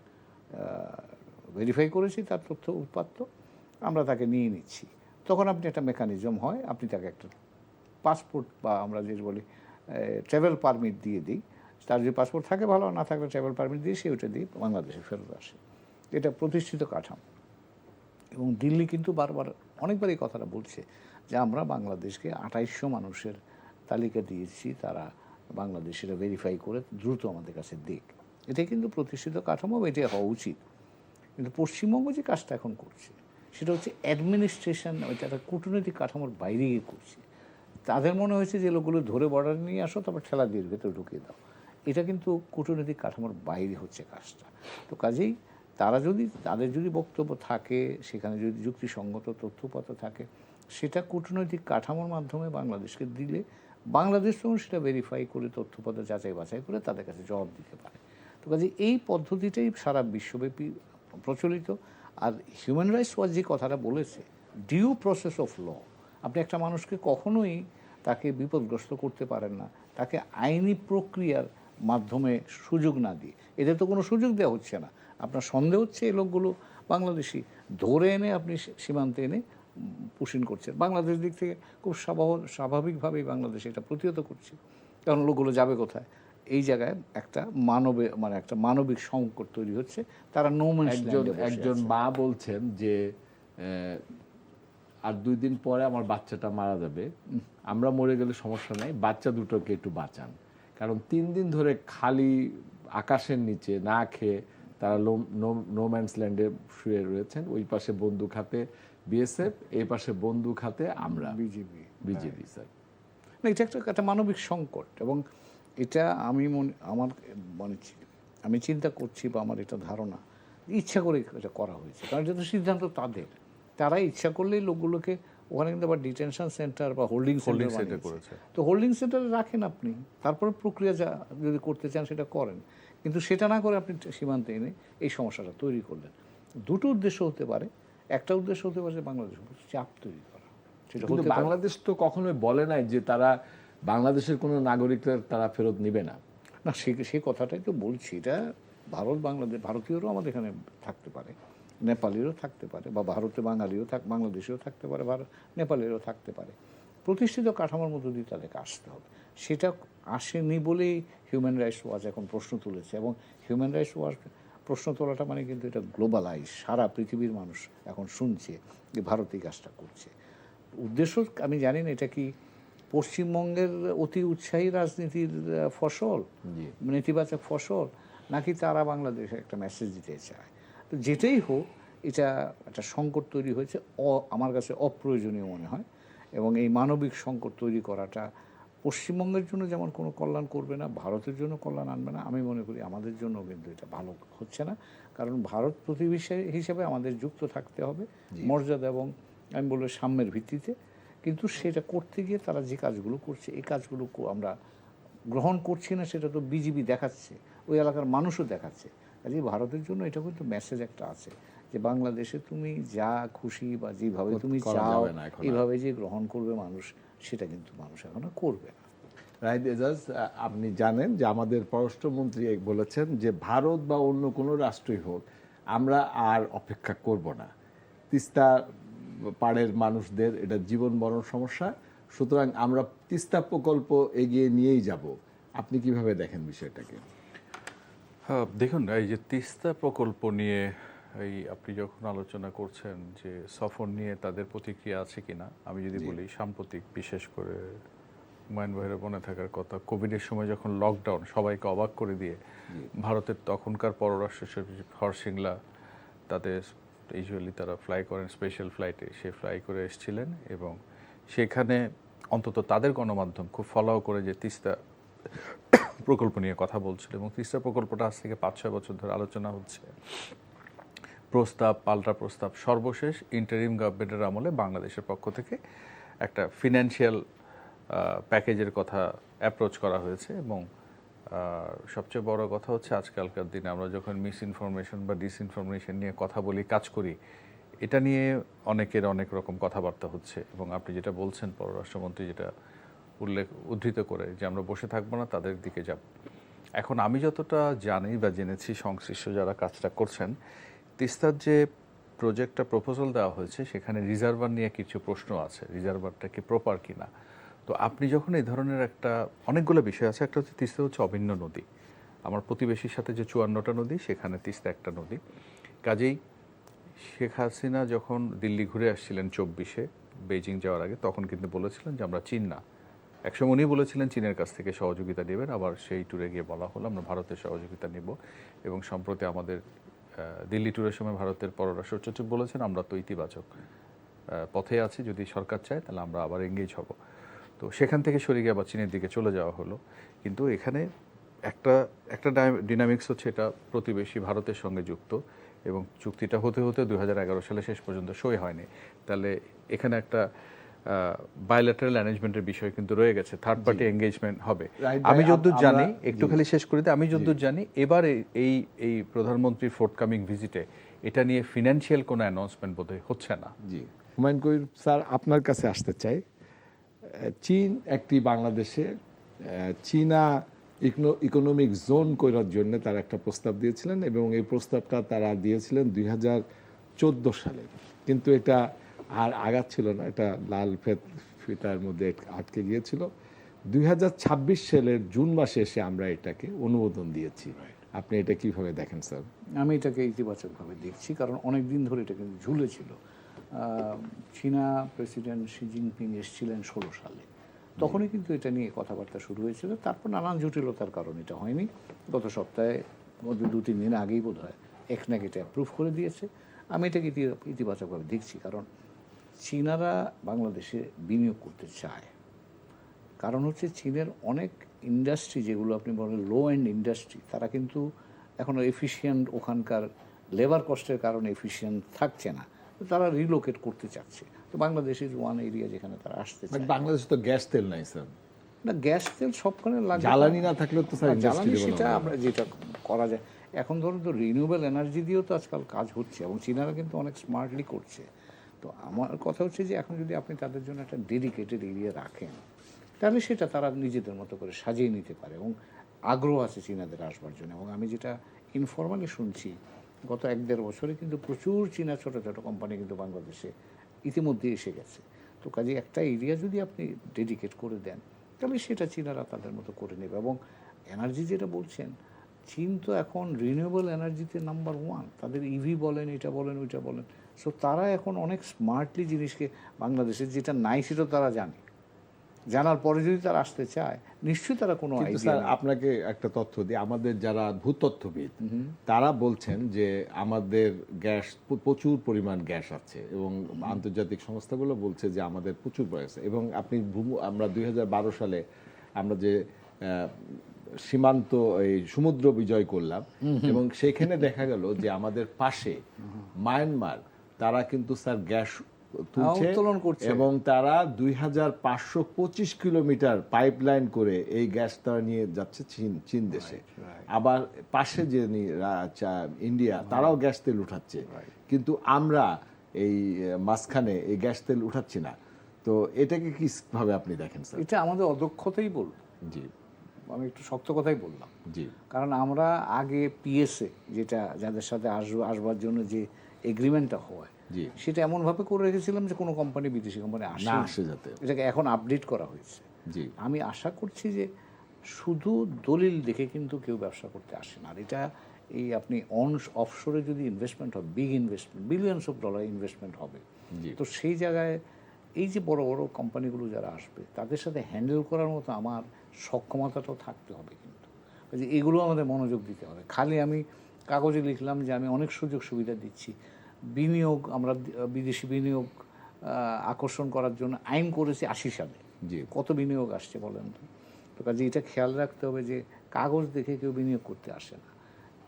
ভেরিফাই করেছি, তার তথ্য উৎপাত্ত, আমরা তাকে নিয়ে নিচ্ছি। তখন আপনি একটা মেকানিজম হয়, আপনি তাকে একটা পাসপোর্ট বা আমরা যে বলি ট্রাভেল পারমিট দিয়ে দিই। তার যদি পাসপোর্ট থাকে ভালো, না থাকলে ট্রাভেল পারমিট দিয়ে সে ওটা দিয়ে বাংলাদেশে ফেরত আসে। এটা প্রতিষ্ঠিত কাঠামো। এবং দিল্লি কিন্তু বারবার অনেকবার এই কথাটা বলছে যে আমরা বাংলাদেশকে 2800 মানুষের তালিকা দিয়েছি, তারা বাংলাদেশ সেটা ভেরিফাই করে দ্রুত আমাদের কাছে দিক। এটাই কিন্তু প্রতিষ্ঠিত কাঠামো, এটাই হওয়া উচিত। কিন্তু পশ্চিমবঙ্গ যে কাজটা এখন করছে সেটা হচ্ছে অ্যাডমিনিস্ট্রেশন, ওইটা একটা কূটনৈতিক কাঠামোর বাইরে গিয়ে করছে। তাদের মনে হয়েছে যে লোকগুলো ধরে বর্ডারে নিয়ে আসো, তারপর ঠেলা দিয়ে ভেতরে ঢুকিয়ে দাও। এটা কিন্তু কূটনৈতিক কাঠামোর বাইরে হচ্ছে কাজটা। তো কাজেই তাদের যদি বক্তব্য থাকে, সেখানে যদি যুক্তিসঙ্গত তথ্যপত্র থাকে, সেটা কূটনৈতিক কাঠামোর মাধ্যমে বাংলাদেশকে দিলে বাংলাদেশ তখন সেটা ভেরিফাই করে তথ্যপত্র যাচাই বাছাই করে তাদের কাছে জবাব দিতে পারে। তো কাজে এই পদ্ধতিটাই সারা বিশ্বব্যাপী প্রচলিত। আর হিউম্যান রাইটস ওয়াচ যে কথাটা বলেছে, ডিউ প্রসেস অফ ল, আপনি একটা মানুষকে কখনোই তাকে বিপদগ্রস্ত করতে পারেন না তাকে আইনি প্রক্রিয়ার মাধ্যমে সুযোগ না দিয়ে। এদের তো কোনো সুযোগ দেওয়া হচ্ছে না। আপনার সন্দেহ হচ্ছে এই লোকগুলো বাংলাদেশি, ধরে এনে আপনি সীমান্তে এনে পুশিন করছেন। বাংলাদেশ দিক থেকে খুব স্বাভাবিকভাবেই বাংলাদেশ এটা প্রতিহত করছে, কারণ লোকগুলো যাবে কোথায়? এই জায়গায় একটা একটা মানবিক সংকট তৈরি হচ্ছে। তারা একজন মা বলছেন যে আর 2 দিন পরে আমার বাচ্চাটা মারা যাবে, আমরা মরে গেলে সমস্যা নাই, বাচ্চা দুটোকে একটু বাঁচান। কারণ 3 দিন ধরে খালি আকাশের নিচে না খেয়ে তারা নো ম্যানস ল্যান্ডে শুয়ে রয়েছেন। ওই পাশে বন্দুক হাতে বিএসএফ, এই পাশে বন্দুক হাতে আমরা বিজেপি। স্যার, না, এটা একটা মানবিক সংকট। এবং এটা আমি চিন্তা করছি, বা আমার এটা ধারণা, ইচ্ছা করে এটা করা হয়েছে। কারণ এটা তো সিদ্ধান্ত তারা ইচ্ছা করলেই লোকগুলোকে ওখানে কিন্তু আবার ডিটেনশন সেন্টার বা হোল্ডিং সেন্টার করেছে। তো হোল্ডিং সেন্টারে রাখেন আপনি, তারপরে প্রক্রিয়া যদি করতে চান সেটা করেন। কিন্তু সেটা না করে আপনি সীমান্তে এনে এই সমস্যাটা তৈরি করলেন। দুটো উদ্দেশ্য হতে পারে। একটা উদ্দেশ্য হতে পারে যে বাংলাদেশের উপর চাপ তৈরি করা। কিন্তু বাংলাদেশ তো কখনোই বলে নাই যে তারা বাংলাদেশের কোনো নাগরিকরা তারা ফেরত নিবে না। না, সেই কথাটাই তো বলছি। এটা ভারতীয়রাও আমাদের এখানে থাকতে পারে, নেপালিরও থাকতে পারে, বা ভারতে বাংলাদেশেও থাকতে পারে, নেপালেরও থাকতে পারে। প্রতিষ্ঠিত কাঠামোর মধ্য দিয়ে তাদেরকে আসতে হবে। সেটা আসেনি বলেই হিউম্যান রাইটস ওয়াচ এখন প্রশ্ন তুলেছে। এবং হিউম্যান রাইটস ওয়াচ প্রশ্ন তোলাটা মানে কিন্তু এটা গ্লোবালাইজ, সারা পৃথিবীর মানুষ এখন শুনছে যে ভারত এই কাজটা করছে। উদ্দেশ্য আমি জানি না এটা কি পশ্চিমবঙ্গের অতি উৎসাহী রাজনীতির ফসল, নেতিবাচক ফসল, নাকি তারা বাংলাদেশে একটা মেসেজ দিতে চায়। তো যেটাই হোক, এটা একটা সংকট তৈরি হয়েছে, আমার কাছে অপ্রয়োজনীয় মনে হয়। এবং এই মানবিক সংকট তৈরি করাটা পশ্চিমবঙ্গের জন্য যেমন কোনো কল্যাণ করবে না, ভারতের জন্য কল্যাণ আনবে না। আমি মনে করি আমাদের জন্য কিন্তু এটা ভালো হচ্ছে না। কারণ ভারত প্রতিবেশী হিসেবে আমাদের যুক্ত থাকতে হবে মর্যাদা এবং আমি বলবো সাম্যের ভিত্তিতে। কিন্তু সেটা করতে গিয়ে তারা যে কাজগুলো করছে, এই কাজগুলো আমরা গ্রহণ করছি না, সেটা তো বিজিবি দেখাচ্ছে, ওই এলাকার মানুষও দেখাচ্ছে। কাজে ভারতের জন্য এটা কিন্তু মেসেজ একটা আছে যে বাংলাদেশে তুমি যা খুশি বা যেভাবে তুমি চাও এইভাবে যে গ্রহণ করবে মানুষ, সেটা কিন্তু মানুষ এখনো করবে না। রাহিদ এজাজ, আপনি জানেন যে আমাদের পররাষ্ট্রমন্ত্রী বলেছেন যে ভারত বা অন্য কোনো রাষ্ট্রই হোক, আমরা আর অপেক্ষা করব না। তিস্তা পাড়ের মানুষদের এটা জীবন মরণ সমস্যা, সুতরাং আমরা তিস্তা প্রকল্প এগিয়ে নিয়েই যাব। আপনি কিভাবে দেখেন বিষয়টাকে? হ্যাঁ, দেখুন, এই যে তিস্তা প্রকল্প নিয়ে আপনি যখন আলোচনা করছেন যে সফর নিয়ে তাদের প্রতিক্রিয়া আছে কিনা, আমি যদি বলি সাম্প্রতিক, বিশেষ করে হুমায়ুন ভাইয়ের মনে থাকার কথা, কোভিডের সময় যখন লকডাউন সবাইকে অবাক করে দিয়ে ভারতের তখনকার পররাষ্ট্র সচিব হরসিংলা, তাদের ইউজুয়ালি তারা ফ্লাই করেন স্পেশাল ফ্লাইটে, সে ফ্লাই করে এসেছিলেন এবং সেখানে অন্তত তাদের গণমাধ্যম খুব ফলো করে যে তিস্তা প্রকল্প নিয়ে কথা বলছিল। এবং তিস্তা প্রকল্পটা আজ থেকে 5-6 বছর ধরে আলোচনা হচ্ছে, প্রস্তাব পাল্টা প্রস্তাব, সর্বশেষ ইন্টারিম গভর্নমেন্টের আমলে বাংলাদেশের পক্ষ থেকে একটা ফিনান্সিয়াল প্যাকেজের কথা অ্যাপ্রোচ করা হয়েছে। এবং সবচেয়ে বড় কথা হচ্ছে আজকালকার দিনে আমরা যখন মিস ইনফরমেশন বা ডিসইনফরমেশন নিয়ে কথা বলি, কাজ করি, এটা নিয়ে অনেকের অনেক রকম কথাবার্তা হচ্ছে। এবং আপনি যেটা বলছেন, পররাষ্ট্রমন্ত্রী যেটা উদ্ধৃত করে যে আমরা বসে থাকবো না, তাদের দিকে যাব। এখন আমি যতটা জানি বা জেনেছি, সংশ্লিষ্ট যারা কাজটা করছেন, তিস্তার যে প্রজেক্টটা প্রপোজাল দেওয়া হয়েছে সেখানে রিজার্ভার নিয়ে কিছু প্রশ্ন আছে, রিজার্ভারটা কি প্রপার কিনা। তো আপনি যখন এই ধরনের অনেকগুলো বিষয় আছে, একটা হচ্ছে তিস্তা হচ্ছে অভিন্ন নদী, আমার প্রতিবেশীর সাথে যে 54টা নদী, সেখানে তিস্তা একটা নদী। কাজেই শেখ হাসিনা যখন দিল্লি ঘুরে আসছিলেন 24-এ বেইজিং যাওয়ার আগে, তখন কিন্তু বলেছিলেন যে আমরা চীন না, একসময় উনি বলেছিলেন চীনের কাছ থেকে সহযোগিতা নেবেন, আবার সেই ট্যুরে গিয়ে বলা হলো আমরা ভারতের সহযোগিতা নেব। এবং সম্প্রতি আমাদের দিল্লি ট্যুরের সময় ভারতের পররাষ্ট্র সচিব বলেছেন আমরা তো ইতিবাচক পথে আছি, যদি সরকার চায় তাহলে আমরা আবার এঙ্গেজ হব। তো সেখান থেকে সরে গিয়ে আবার চীনের দিকে চলে যাওয়া হলো। কিন্তু এখানে একটা একটা ডিনামিক্স হচ্ছে, এটা প্রতিবেশী ভারতের সঙ্গে যুক্ত এবং চুক্তিটা হতে হতে 2011 সালে শেষ পর্যন্ত সই হয়নি। তাহলে এখানে একটা বায়োল্যাটারাল অ্যারেঞ্জমেন্টের বিষয় কিন্তু রয়ে গেছে, থার্ড পার্টি এঙ্গেজমেন্ট হবে। Right, আমি ভাই, যতদূর জানি, আমরা- একটু খালি শেষ করে দিই, আমি যতদূর জানি এবারে এই প্রধানমন্ত্রীর ফোর্থকামিং ভিজিটে এটা নিয়ে ফিনান্সিয়াল কোনো অ্যানাউন্সমেন্ট বোধহয় হচ্ছে না। জি, হুমায়ুন কবির স্যার আপনার কাছে আসতে চাই। চীন একটি বাংলাদেশে চীনা ইকোনমিক জোন করার জন্য তারা একটা প্রস্তাব দিয়েছিলেন এবং এই প্রস্তাবটা তারা দিয়েছিলেন 2014 সালে, কিন্তু এটা আর আগাচ্ছিল না, এটা লাল ফিতার মধ্যে আটকে গিয়েছিল। 2026 সালের জুন মাসে এসে আমরা এটাকে অনুমোদন দিয়েছি। আপনি এটা কিভাবে দেখেন স্যার? আমি এটাকে ইতিবাচকভাবে দেখছি, কারণ অনেক দিন ধরে এটা কিন্তু ঝুলেছিল। চীনা প্রেসিডেন্ট শি জিনপিং এসেছিলেন 16 সালে, তখনই কিন্তু এটা নিয়ে কথাবার্তা শুরু হয়েছিল। তারপর নানান জটিলতার কারণে এটা হয়নি। গত সপ্তাহে মধ্যে 2-3 দিন আগেই বোধ হয় একনাক এটা অ্যাপ্রুভ করে দিয়েছে। আমি এটাকে ইতিবাচকভাবে দেখছি, কারণ চীনারা বাংলাদেশে বিনিয়োগ করতে চায়। কারণ হচ্ছে চীনের অনেক ইন্ডাস্ট্রি যেগুলো আপনি বলেন লো এন্ড ইন্ডাস্ট্রি, তারা কিন্তু এখনও এফিশিয়েন্ট, ওখানকার লেবার কস্টের কারণে এফিশিয়েন্ট থাকছে না, তো তারা রিলোকেট করতে চাচ্ছে। তো বাংলাদেশ ইজ ওয়ান এরিয়া যেখানে তারা আসতে চায়। বাংলাদেশে তো গ্যাস তেল নাই স্যার, না, গ্যাস তেল সবখানে লাগে, জ্বালানি না থাকলেও তো স্যার জ্বালানি ইন্ডাস্ট্রি সেটা আমরা যেটা করা যায় এখন, ধরুন তো রিনিউয়েবল এনার্জি দিয়েও তো আজকাল কাজ হচ্ছে এবং চীনারা কিন্তু অনেক স্মার্টলি করছে। তো আমার কথা হচ্ছে যে এখন যদি আপনি তাদের জন্য একটা ডেডিকেটেড এরিয়া রাখেন, তাহলে সেটা তারা নিজেদের মতো করে সাজিয়ে নিতে পারে এবং আগ্রহ আছে চীনাদের আসবার জন্য। এবং আমি যেটা ইনফরমালি শুনছি, গত 1-1.5 বছরে কিন্তু প্রচুর চীনা ছোটো ছোটো কোম্পানি কিন্তু বাংলাদেশে ইতিমধ্যে এসে গেছে। তো কাজে একটা এরিয়া যদি আপনি ডেডিকেট করে দেন, তাহলে সেটা চীনারা তাদের মতো করে নেবে। এবং এনার্জি যেটা বলছেন, চীন তো এখন রিনিউয়েবল এনার্জিতে নাম্বার 1, তাদের ইভি বলেন, এটা বলেন, ওইটা বলেন। সো তারা এখন অনেক স্মার্টলি জিনিসকে, বাংলাদেশের যেটা নাই সেটাও তারা জানে। জানার পরে যদি তারা আসতে চায়, নিশ্চয়ই তারা কোনো কিন্তু আইডিয়া স্যার আপনাকে একটা তথ্য দিই, আমাদের যারা ভূতত্ত্ববিদ তারা বলছেন যে আমাদের গ্যাস প্রচুর পরিমাণ গ্যাস আছে এবং আন্তর্জাতিক সংস্থাগুলো বলছে যে আমাদের প্রচুর আছে। এবং আপনি আমরা 2012 সালে আমরা যে সীমান্ত এই সমুদ্র বিজয় করলাম এবং সেখানে দেখা গেল যে আমাদের পাশে মায়ানমার, তারা কিন্তু স্যার গ্যাস তুলছে উত্তোলন করছে। এবং তারা 2525 কিলোমিটার পাইপলাইন করে এই গ্যাস তারা নিয়ে যাচ্ছে চীন দেশে। আবার পাশে যে ইন্ডিয়া, তারাও গ্যাস তেল উঠাচ্ছে, কিন্তু আমরা এই মাঝখানে এই গ্যাস তেল উঠাচ্ছি না। তো এটাকে কিভাবে আপনি দেখেন স্যার? এটা আমাদের অদক্ষতাই বলব। জি, আমি একটু শক্ত কথাই বললাম, জি, কারণ আমরা আগে পিএসএ, যেটা যাদের সাথে আসবার জন্য যে এগ্রিমেন্টটা হয়, জি, সেটা এমনভাবে করে রেখেছিলাম যে কোনো কোম্পানি, বিদেশি কোম্পানি না আসে আসে যাতে। এটাকে এখন আপডেট করা হয়েছে। জি, আমি আশা করছি যে শুধু দলিল দেখে কিন্তু কেউ ব্যবসা করতে আসে না। আর এটা এই আপনি অফশোরে যদি ইনভেস্টমেন্ট হবে, big investment, billions of dollar investment হবে, জি, তো সেই জায়গায় এই যে বড় বড় কোম্পানিগুলো যারা আসবে, তাদের সাথে হ্যান্ডেল করার মতো আমার সক্ষমতাটাও থাকতে হবে। কিন্তু কাজে এগুলো আমাদের মনোযোগ দিতে হবে। খালি আমি কাগজে লিখলাম যে আমি অনেক সুযোগ সুবিধা দিচ্ছি, বিনিয়োগ, আমরা বিদেশি বিনিয়োগ আকর্ষণ করার জন্য আইন করেছি 80 সালে, জি, কত বিনিয়োগ আসছে বলেন তো? তো কাজে এটা খেয়াল রাখতে হবে যে কাগজ দেখে কেউ বিনিয়োগ করতে আসে না।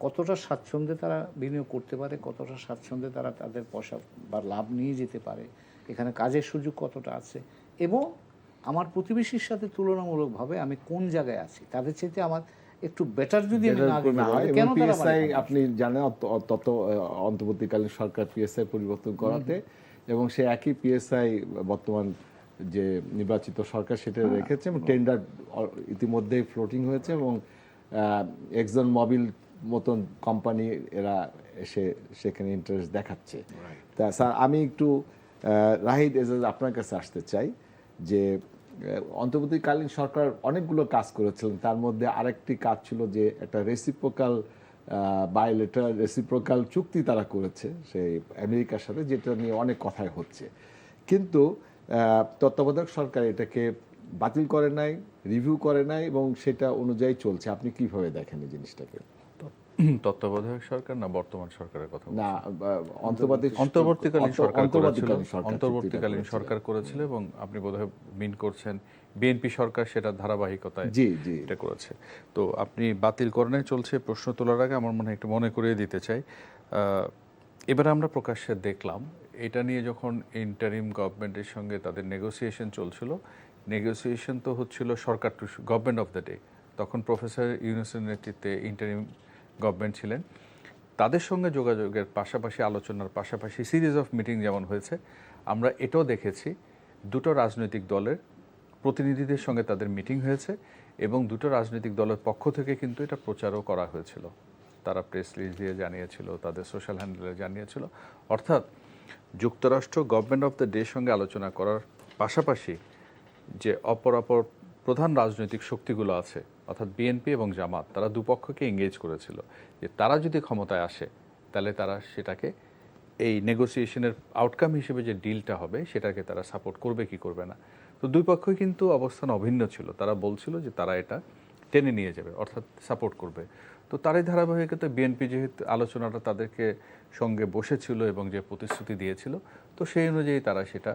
কতটা স্বাচ্ছন্দ্যে তারা বিনিয়োগ করতে পারে, কতটা স্বাচ্ছন্দ্যে তারা তাদের পয়সা বা লাভ নিয়ে যেতে পারে, এখানে কাজের সুযোগ কতটা আছে, এবং আমার প্রতিবেশীর সাথে তুলনামূলকভাবে আমি কোন জায়গায় আছি, তাদের চাইতে আমার একটু বেটার যদি আমি না দিতে পারি, কেন তারা পিএসআই আপনি জানেন তত অন্তর্বর্তীকালীন সরকার পিএসআই পরিবর্তন করাতে, এবং সে একই পিএসআই বর্তমান যে নির্বাচিত সরকার সেটা রেখেছে এবং টেন্ডার ইতিমধ্যেই ফ্লোটিং হয়েছে এবং এক্সন মোবিল মতন কোম্পানি এরা এসে সেখানে ইন্টারেস্ট দেখাচ্ছে। তা স্যার আমি একটু রাহিদ এজাজ আপনার কাছে আসতে চাই যে অন্তর্বর্তীকালীন সরকার অনেকগুলো কাজ করেছিলেন, তার মধ্যে আরেকটি কাজ ছিল যে একটা রেসিপ্রোকাল বায়োলেটারাল রেসিপ্রোকাল চুক্তি তারা করেছে সেই আমেরিকার সাথে, যেটা নিয়ে অনেক কথাই হচ্ছে। কিন্তু তত্ত্বাবধায়ক সরকার এটাকে বাতিল করে নাই, রিভিউ করে নাই এবং সেটা অনুযায়ী চলছে। আপনি কিভাবে দেখেন এই জিনিসটাকে? তত্ত্বাবধায়ক সরকার না বর্তমান সরকারের কথা বলছেন? না, অন্তর্বর্তীকালীন সরকার করেছিল, সরকার অন্তর্বর্তীকালীন চুক্তিটা সরকার করেছিল এবং আপনি বোধহয় মিন করছেন বিএনপি সরকার সেটা ধারাবাহিকতায় জি জি এটা করেছে। তো আপনি বাতিল করণে চলছে প্রশ্ন তোলার আগে আমার মনে হয় একটু মনে করিয়ে দিতে চাই, এবারে আমরা প্রকাশ্যে দেখলাম এটা নিয়ে যখন ইন্টারিম গভর্নমেন্টের সঙ্গে তাদের নেগোসিয়েশন চলছিল, নেগোসিয়েশন তো হচ্ছিল সরকার to government of the day, তখন প্রফেসর ইউনূসের নেতৃত্বে ইন্টারিম গভর্নমেন্ট ছিলেন, তাদের সঙ্গে যোগাযোগের পাশাপাশি আলোচনার পাশাপাশি সিরিজ অফ মিটিং যেমন হয়েছে, আমরা এটাও দেখেছি দুটো রাজনৈতিক দলের প্রতিনিধিদের সঙ্গে তাদের মিটিং হয়েছে এবং দুটো রাজনৈতিক দলের পক্ষ থেকে কিন্তু এটা প্রচারও করা হয়েছিল, তারা প্রেস রিলিজ দিয়ে জানিয়েছিল, তাদের সোশ্যাল হ্যান্ডেলে জানিয়েছিল। অর্থাৎ যুক্তরাষ্ট্র গভর্নমেন্ট অফ দ্য ডে সঙ্গে আলোচনা করার পাশাপাশি যে অপর প্রধান রাজনৈতিক শক্তিগুলো আছে অর্থাৎ বিএনপি এবং জামাত, তারা দুপক্ষকে এঙ্গেজ করেছিল যে তারা যদি ক্ষমতায় আসে তাহলে তারা সেটাকে এই নেগোসিয়েশনের আউটকাম হিসেবে যে ডিলটা হবে সেটাকে তারা সাপোর্ট করবে কি করবে না। তো দুই পক্ষই কিন্তু অবস্থান অভিন্ন ছিল, তারা বলছিল যে তারা এটা টেনে নিয়ে যাবে অর্থাৎ সাপোর্ট করবে। তো তারই ধারাবাহিকতায় বিএনপি যেহেতু আলোচনাটা তাদেরকে সঙ্গে বসেছিল এবং যে প্রতিশ্রুতি দিয়েছিল, তো সেই অনুযায়ী তারা সেটা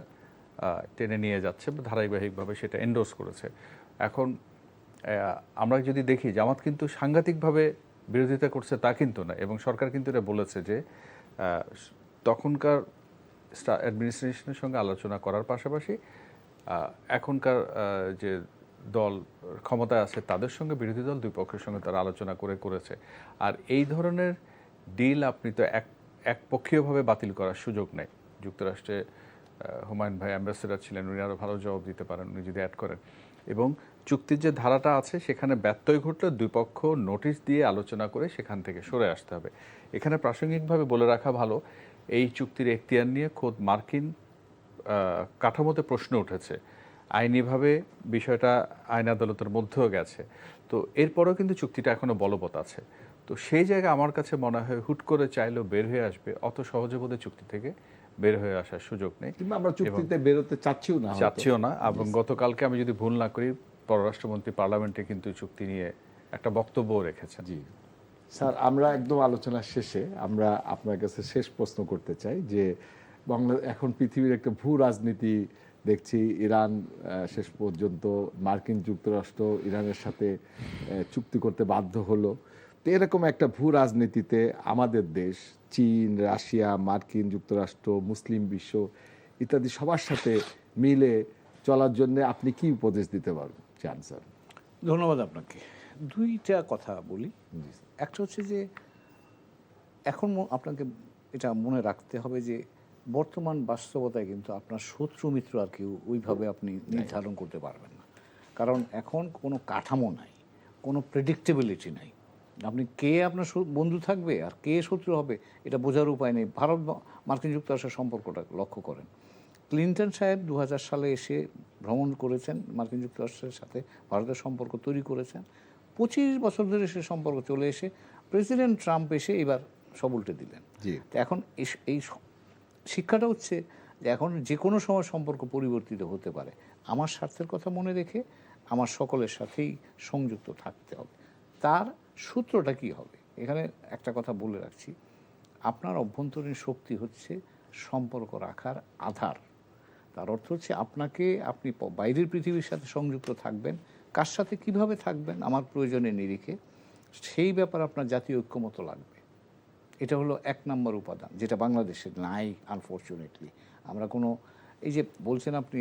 টেনে নিয়ে যাচ্ছে, ধারাবাহিকভাবে সেটা এন্ডোর্স করেছে। এখন আমরা যদি দেখি জামাত কিন্তু সাংঘাতিকভাবে বিরোধিতা করছে তা কিন্তু না, এবং সরকার কিন্তু এটা বলেছে যে তখনকার অ্যাডমিনিস্ট্রেশনের সঙ্গে আলোচনা করার পাশাপাশি এখনকার যে দল ক্ষমতায় আছে তাদের সঙ্গে বিরোধী দল দুই পক্ষের সঙ্গে তারা আলোচনা করেছে। আর এই ধরনের ডিল আপনি তো একপক্ষীয়ভাবে বাতিল করার সুযোগ নেই। যুক্তরাষ্ট্রে হুমায়ুন ভাই অ্যাম্বাসেডর ছিলেন, উনি আরও ভালো জবাব দিতে পারেন উনি যদি অ্যাড করেন। এবং চুক্তির যে ধারাটা আছে সেখানে ব্যত্যয় ঘটলে দুই পক্ষ নোটিশ দিয়ে আলোচনা করে সেখান থেকে সরে আসতে হবে। এখানে প্রাসঙ্গিকভাবে বলে রাখা ভালো, এই চুক্তির এখতিয়ার নিয়ে খোদ মার্কিন কাঠামোতে প্রশ্ন উঠেছে, আইনিভাবে বিষয়টা আইন আদালতের মধ্যেও গেছে, তো এরপরেও কিন্তু চুক্তিটা এখনও বলবৎ আছে। তো সেই জায়গায় আমার কাছে মনে হয় হুট করে চাইলেও বের হয়ে আসবে, অত সহজে বোধহয় চুক্তি থেকে বের হয়ে আসার সুযোগ নেই, কিংবা আমরা চুক্তিতে বেরোতে চাচ্ছিও না। এবং গতকালকে আমি যদি ভুল না করি পররাষ্ট্রমন্ত্রী পার্লামেন্টে কিন্তু চুক্তি নিয়ে একটা বক্তব্য রেখেছেন। জি স্যার, আমরা একদম আলোচনার শেষে আমরা আপনার কাছে শেষ প্রশ্ন করতে চাই যে এখন পৃথিবীর একটা ভূ রাজনীতি দেখছি, ইরান শেষ পর্যন্ত মার্কিন যুক্তরাষ্ট্র ইরানের সাথে চুক্তি করতে বাধ্য হলো। তো এরকম একটা ভূ রাজনীতিতে আমাদের দেশ চীন, রাশিয়া, মার্কিন যুক্তরাষ্ট্র, মুসলিম বিশ্ব ইত্যাদি সবার সাথে মিলে চলার জন্য আপনি কি উপদেশ দিতে চান স্যার? ধন্যবাদ আপনাকে। দুইটা কথা বলি। একটা হচ্ছে যে এখন আপনাকে এটা মনে রাখতে হবে যে বর্তমান বাস্তবতায় কিন্তু আপনার শত্রু মিত্র আর কেউ ওইভাবে আপনি নির্ধারণ করতে পারবেন না, কারণ এখন কোনো কাঠামো নাই, কোনো প্রেডিক্টেবিলিটি নাই। আপনি কে আপনার বন্ধু থাকবে আর কে শত্রু হবে এটা বোঝার উপায় নেই। ভারত মার্কিন যুক্তরাষ্ট্রের সম্পর্কটা লক্ষ্য করেন, ক্লিনটন সাহেব 2000 সালে এসে ভ্রমণ করেছেন, মার্কিন যুক্তরাষ্ট্রের সাথে ভারতের সম্পর্ক তৈরি করেছেন। 25 বছর ধরে সে সম্পর্ক চলে এসে প্রেসিডেন্ট ট্রাম্প এসে এবার সব উল্টে দিলেন। তো এখন এই শিক্ষাটা হচ্ছে যে এখন যে কোনো সময় সম্পর্ক পরিবর্তিত হতে পারে। আমার স্বার্থের কথা মনে রেখে আমার সকলের সাথেই সংযুক্ত থাকতে হবে। তার সূত্রটা কি হবে? এখানে একটা কথা বলে রাখছি, আপনার অভ্যন্তরীণ শক্তি হচ্ছে সম্পর্ক রাখার আধার। তার অর্থ হচ্ছে আপনি বাইরের পৃথিবীর সাথে সংযুক্ত থাকবেন, কার সাথে কিভাবে থাকবেন আমার প্রয়োজনের নিরিখে, সেই ব্যাপারে আপনার জাতীয় ঐক্যমত লাগবে। এটা হলো 1 নম্বর উপাদান, যেটা বাংলাদেশে নাই আনফর্চুনেটলি। আমরা কোনো এই যে বলছেন আপনি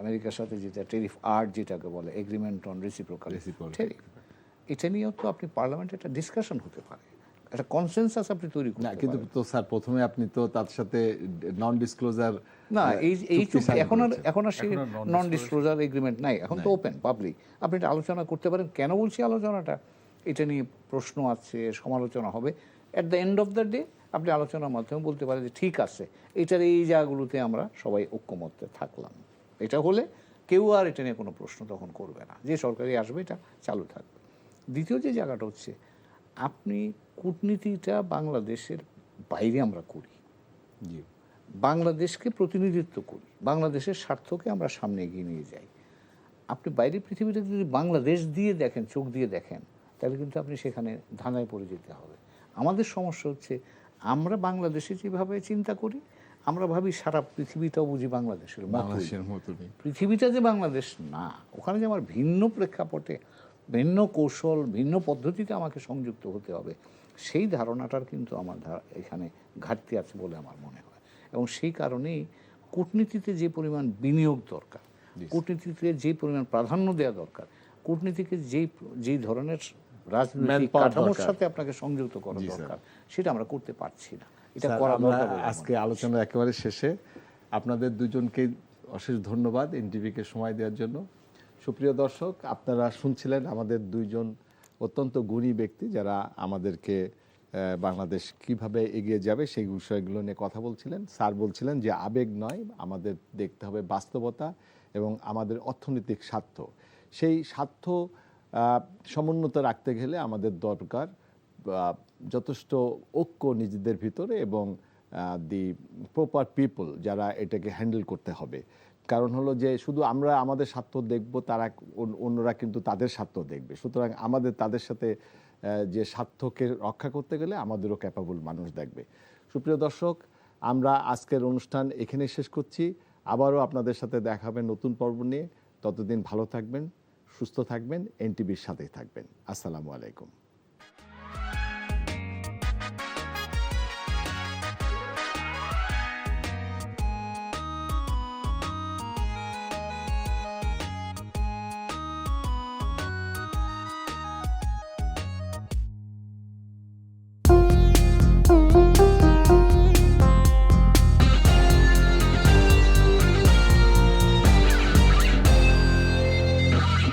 আমেরিকার সাথে যেটা টেরিফ আর্ট যেটাকে বলে এগ্রিমেন্ট অন রেসিপ্রোকাল টেরিফ, এটা নিয়েও তো আপনি পার্লামেন্টে একটা ডিসকাশন হতে পারে, একটা কনসেনসাস আপনি তৈরি করতে পারেন। কিন্তু তো স্যার প্রথমে আপনি তো তার সাথে নন ডিসক্লোজার না, এই চুক্তি এখন আর সেই নন ডিসক্লোজার এগ্রিমেন্ট নাই, এখন তো ওপেন পাবলিক, আপনি এটা আলোচনা করতে পারেন। কেন বলছি আলোচনাটা? এটা নিয়ে প্রশ্ন আছে, সমালোচনা হবে, at the end of the day আপনি আলোচনার মাধ্যমে বলতে পারেন যে ঠিক আছে, এটার এই জায়গাগুলোতে আমরা সবাই ঐক্যমত্যে থাকলাম। এটা হলে কেউ আর এটা নিয়ে কোনো প্রশ্ন তখন করবে না, যে সরকারি আসবে এটা চালু থাকবে। দ্বিতীয় যে জায়গাটা হচ্ছে, আপনি কূটনীতিটা বাংলাদেশের বাইরে আমরা করি, বাংলাদেশকে প্রতিনিধিত্ব করি, বাংলাদেশের স্বার্থকে আমরা সামনে এগিয়ে নিয়ে যাই। আপনি বাইরের পৃথিবীটা যদি বাংলাদেশ দিয়ে দেখেন, চোখ দিয়ে দেখেন, তাহলে কিন্তু আপনি সেখানে ধাঁধায় পড়ে যেতে হবে। আমাদের সমস্যা হচ্ছে আমরা বাংলাদেশে যেভাবে চিন্তা করি, আমরা ভাবি সারা পৃথিবীটাও বুঝি বাংলাদেশের মতোই। বাংলাদেশের মতনই। পৃথিবীটা যে বাংলাদেশ না, ওখানে যে আমার ভিন্ন প্রেক্ষাপটে, ভিন্ন কৌশল, ভিন্ন পদ্ধতিতে আমাকে সংযুক্ত হতে হবে, সেই ধারণাটার কিন্তু আমার এখানে ঘাটতি আছে বলে আমার মনে হয়। এবং সেই কারণেই কূটনীতিতে যে পরিমাণ বিনিয়োগ দরকার, কূটনীতিতে যে পরিমাণ প্রাধান্য দেওয়া দরকার, কূটনীতিকে যেই ধরনের রাজনৈতিক Manpower কাঠামোর দরকার। সাথে আপনাকে সংযুক্ত করা জি, স্যার। দরকার, সেটা আমরা করতে পারছি না। এটা স্যার, করা আমরা দরকার বলে আমার আজকে আলোচনা একেবারে শেষে আপনাদের দুজনকে অশেষ ধন্যবাদ এনটিভিকে সময় দেওয়ার জন্য। সুপ্রিয় দর্শক, আপনারা শুনছিলেন আমাদের দুইজন অত্যন্ত গুণী ব্যক্তি যারা আমাদেরকে বাংলাদেশ কিভাবে এগিয়ে যাবে সেই বিষয়গুলো নিয়ে কথা বলছিলেন। স্যার বলছিলেন যে আবেগ নয়, আমাদের দেখতে হবে বাস্তবতা এবং আমাদের অর্থনৈতিক স্বার্থ। সেই স্বার্থ সমুন্নত রাখতে গেলে আমাদের দরকার যথেষ্ট ঐক্য নিজেদের ভিতরে এবং দি প্রপার পিপল যারা এটাকে হ্যান্ডেল করতে হবে। কারণ হলো যে শুধু আমরা আমাদের স্বার্থ দেখব, তারা অন্যরা কিন্তু তাদের স্বার্থ দেখবে। সুতরাং আমাদের তাদের সাথে যে স্বার্থকে রক্ষা করতে গেলে আমাদেরও ক্যাপাবল মানুষ দেখবে। সুপ্রিয় দর্শক, আমরা আজকের অনুষ্ঠান এখানে শেষ করছি। আবারও আপনাদের সাথে দেখা হবে নতুন পর্ব নিয়ে। ততদিন ভালো থাকবেন, সুস্থ থাকবেন, এনটিভির সাথেই থাকবেন। আসসালামু আলাইকুম।